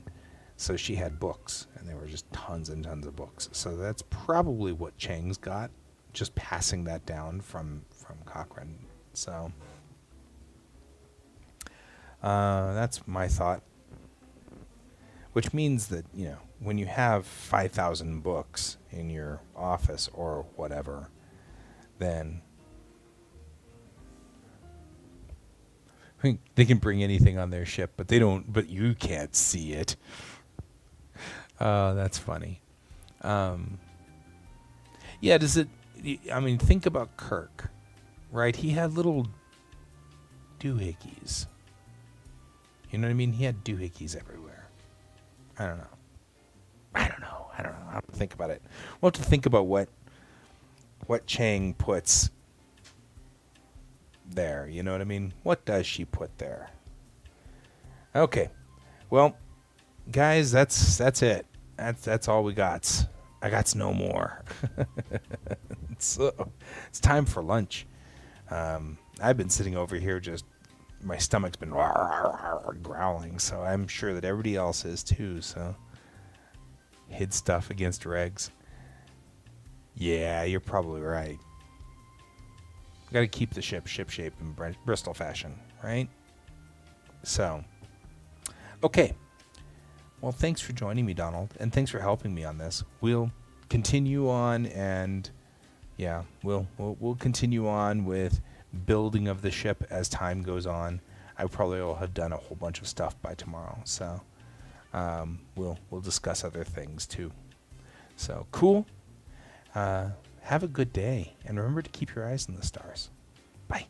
So she had books, and there were just tons and tons of books. So that's probably what Chang's got, just passing that down from Cochrane. So that's my thought. Which means that, when you have 5,000 books in your office or whatever, then they can bring anything on their ship, but you can't see it. That's funny. Yeah, think about Kirk, right? He had little doohickeys. You know what I mean? He had doohickeys everywhere. I don't know. I have to think about it. We'll have to think about what Chang puts there. You know what I mean? What does she put there? Okay. Well, guys, that's it. That's all we got. I got no more. So it's time for lunch. I've been sitting over here just. My stomach's been growling, so I'm sure that everybody else is too. So, hid stuff against regs. Yeah, you're probably right. Got to keep the ship shape in Bristol fashion, right? So, okay. Well, thanks for joining me, Donald, and thanks for helping me on this. We'll continue on, and we'll continue on with building of the ship as time goes on. I probably will have done a whole bunch of stuff by tomorrow, so we'll discuss other things too. So cool. Have a good day, and remember to keep your eyes on the stars. Bye.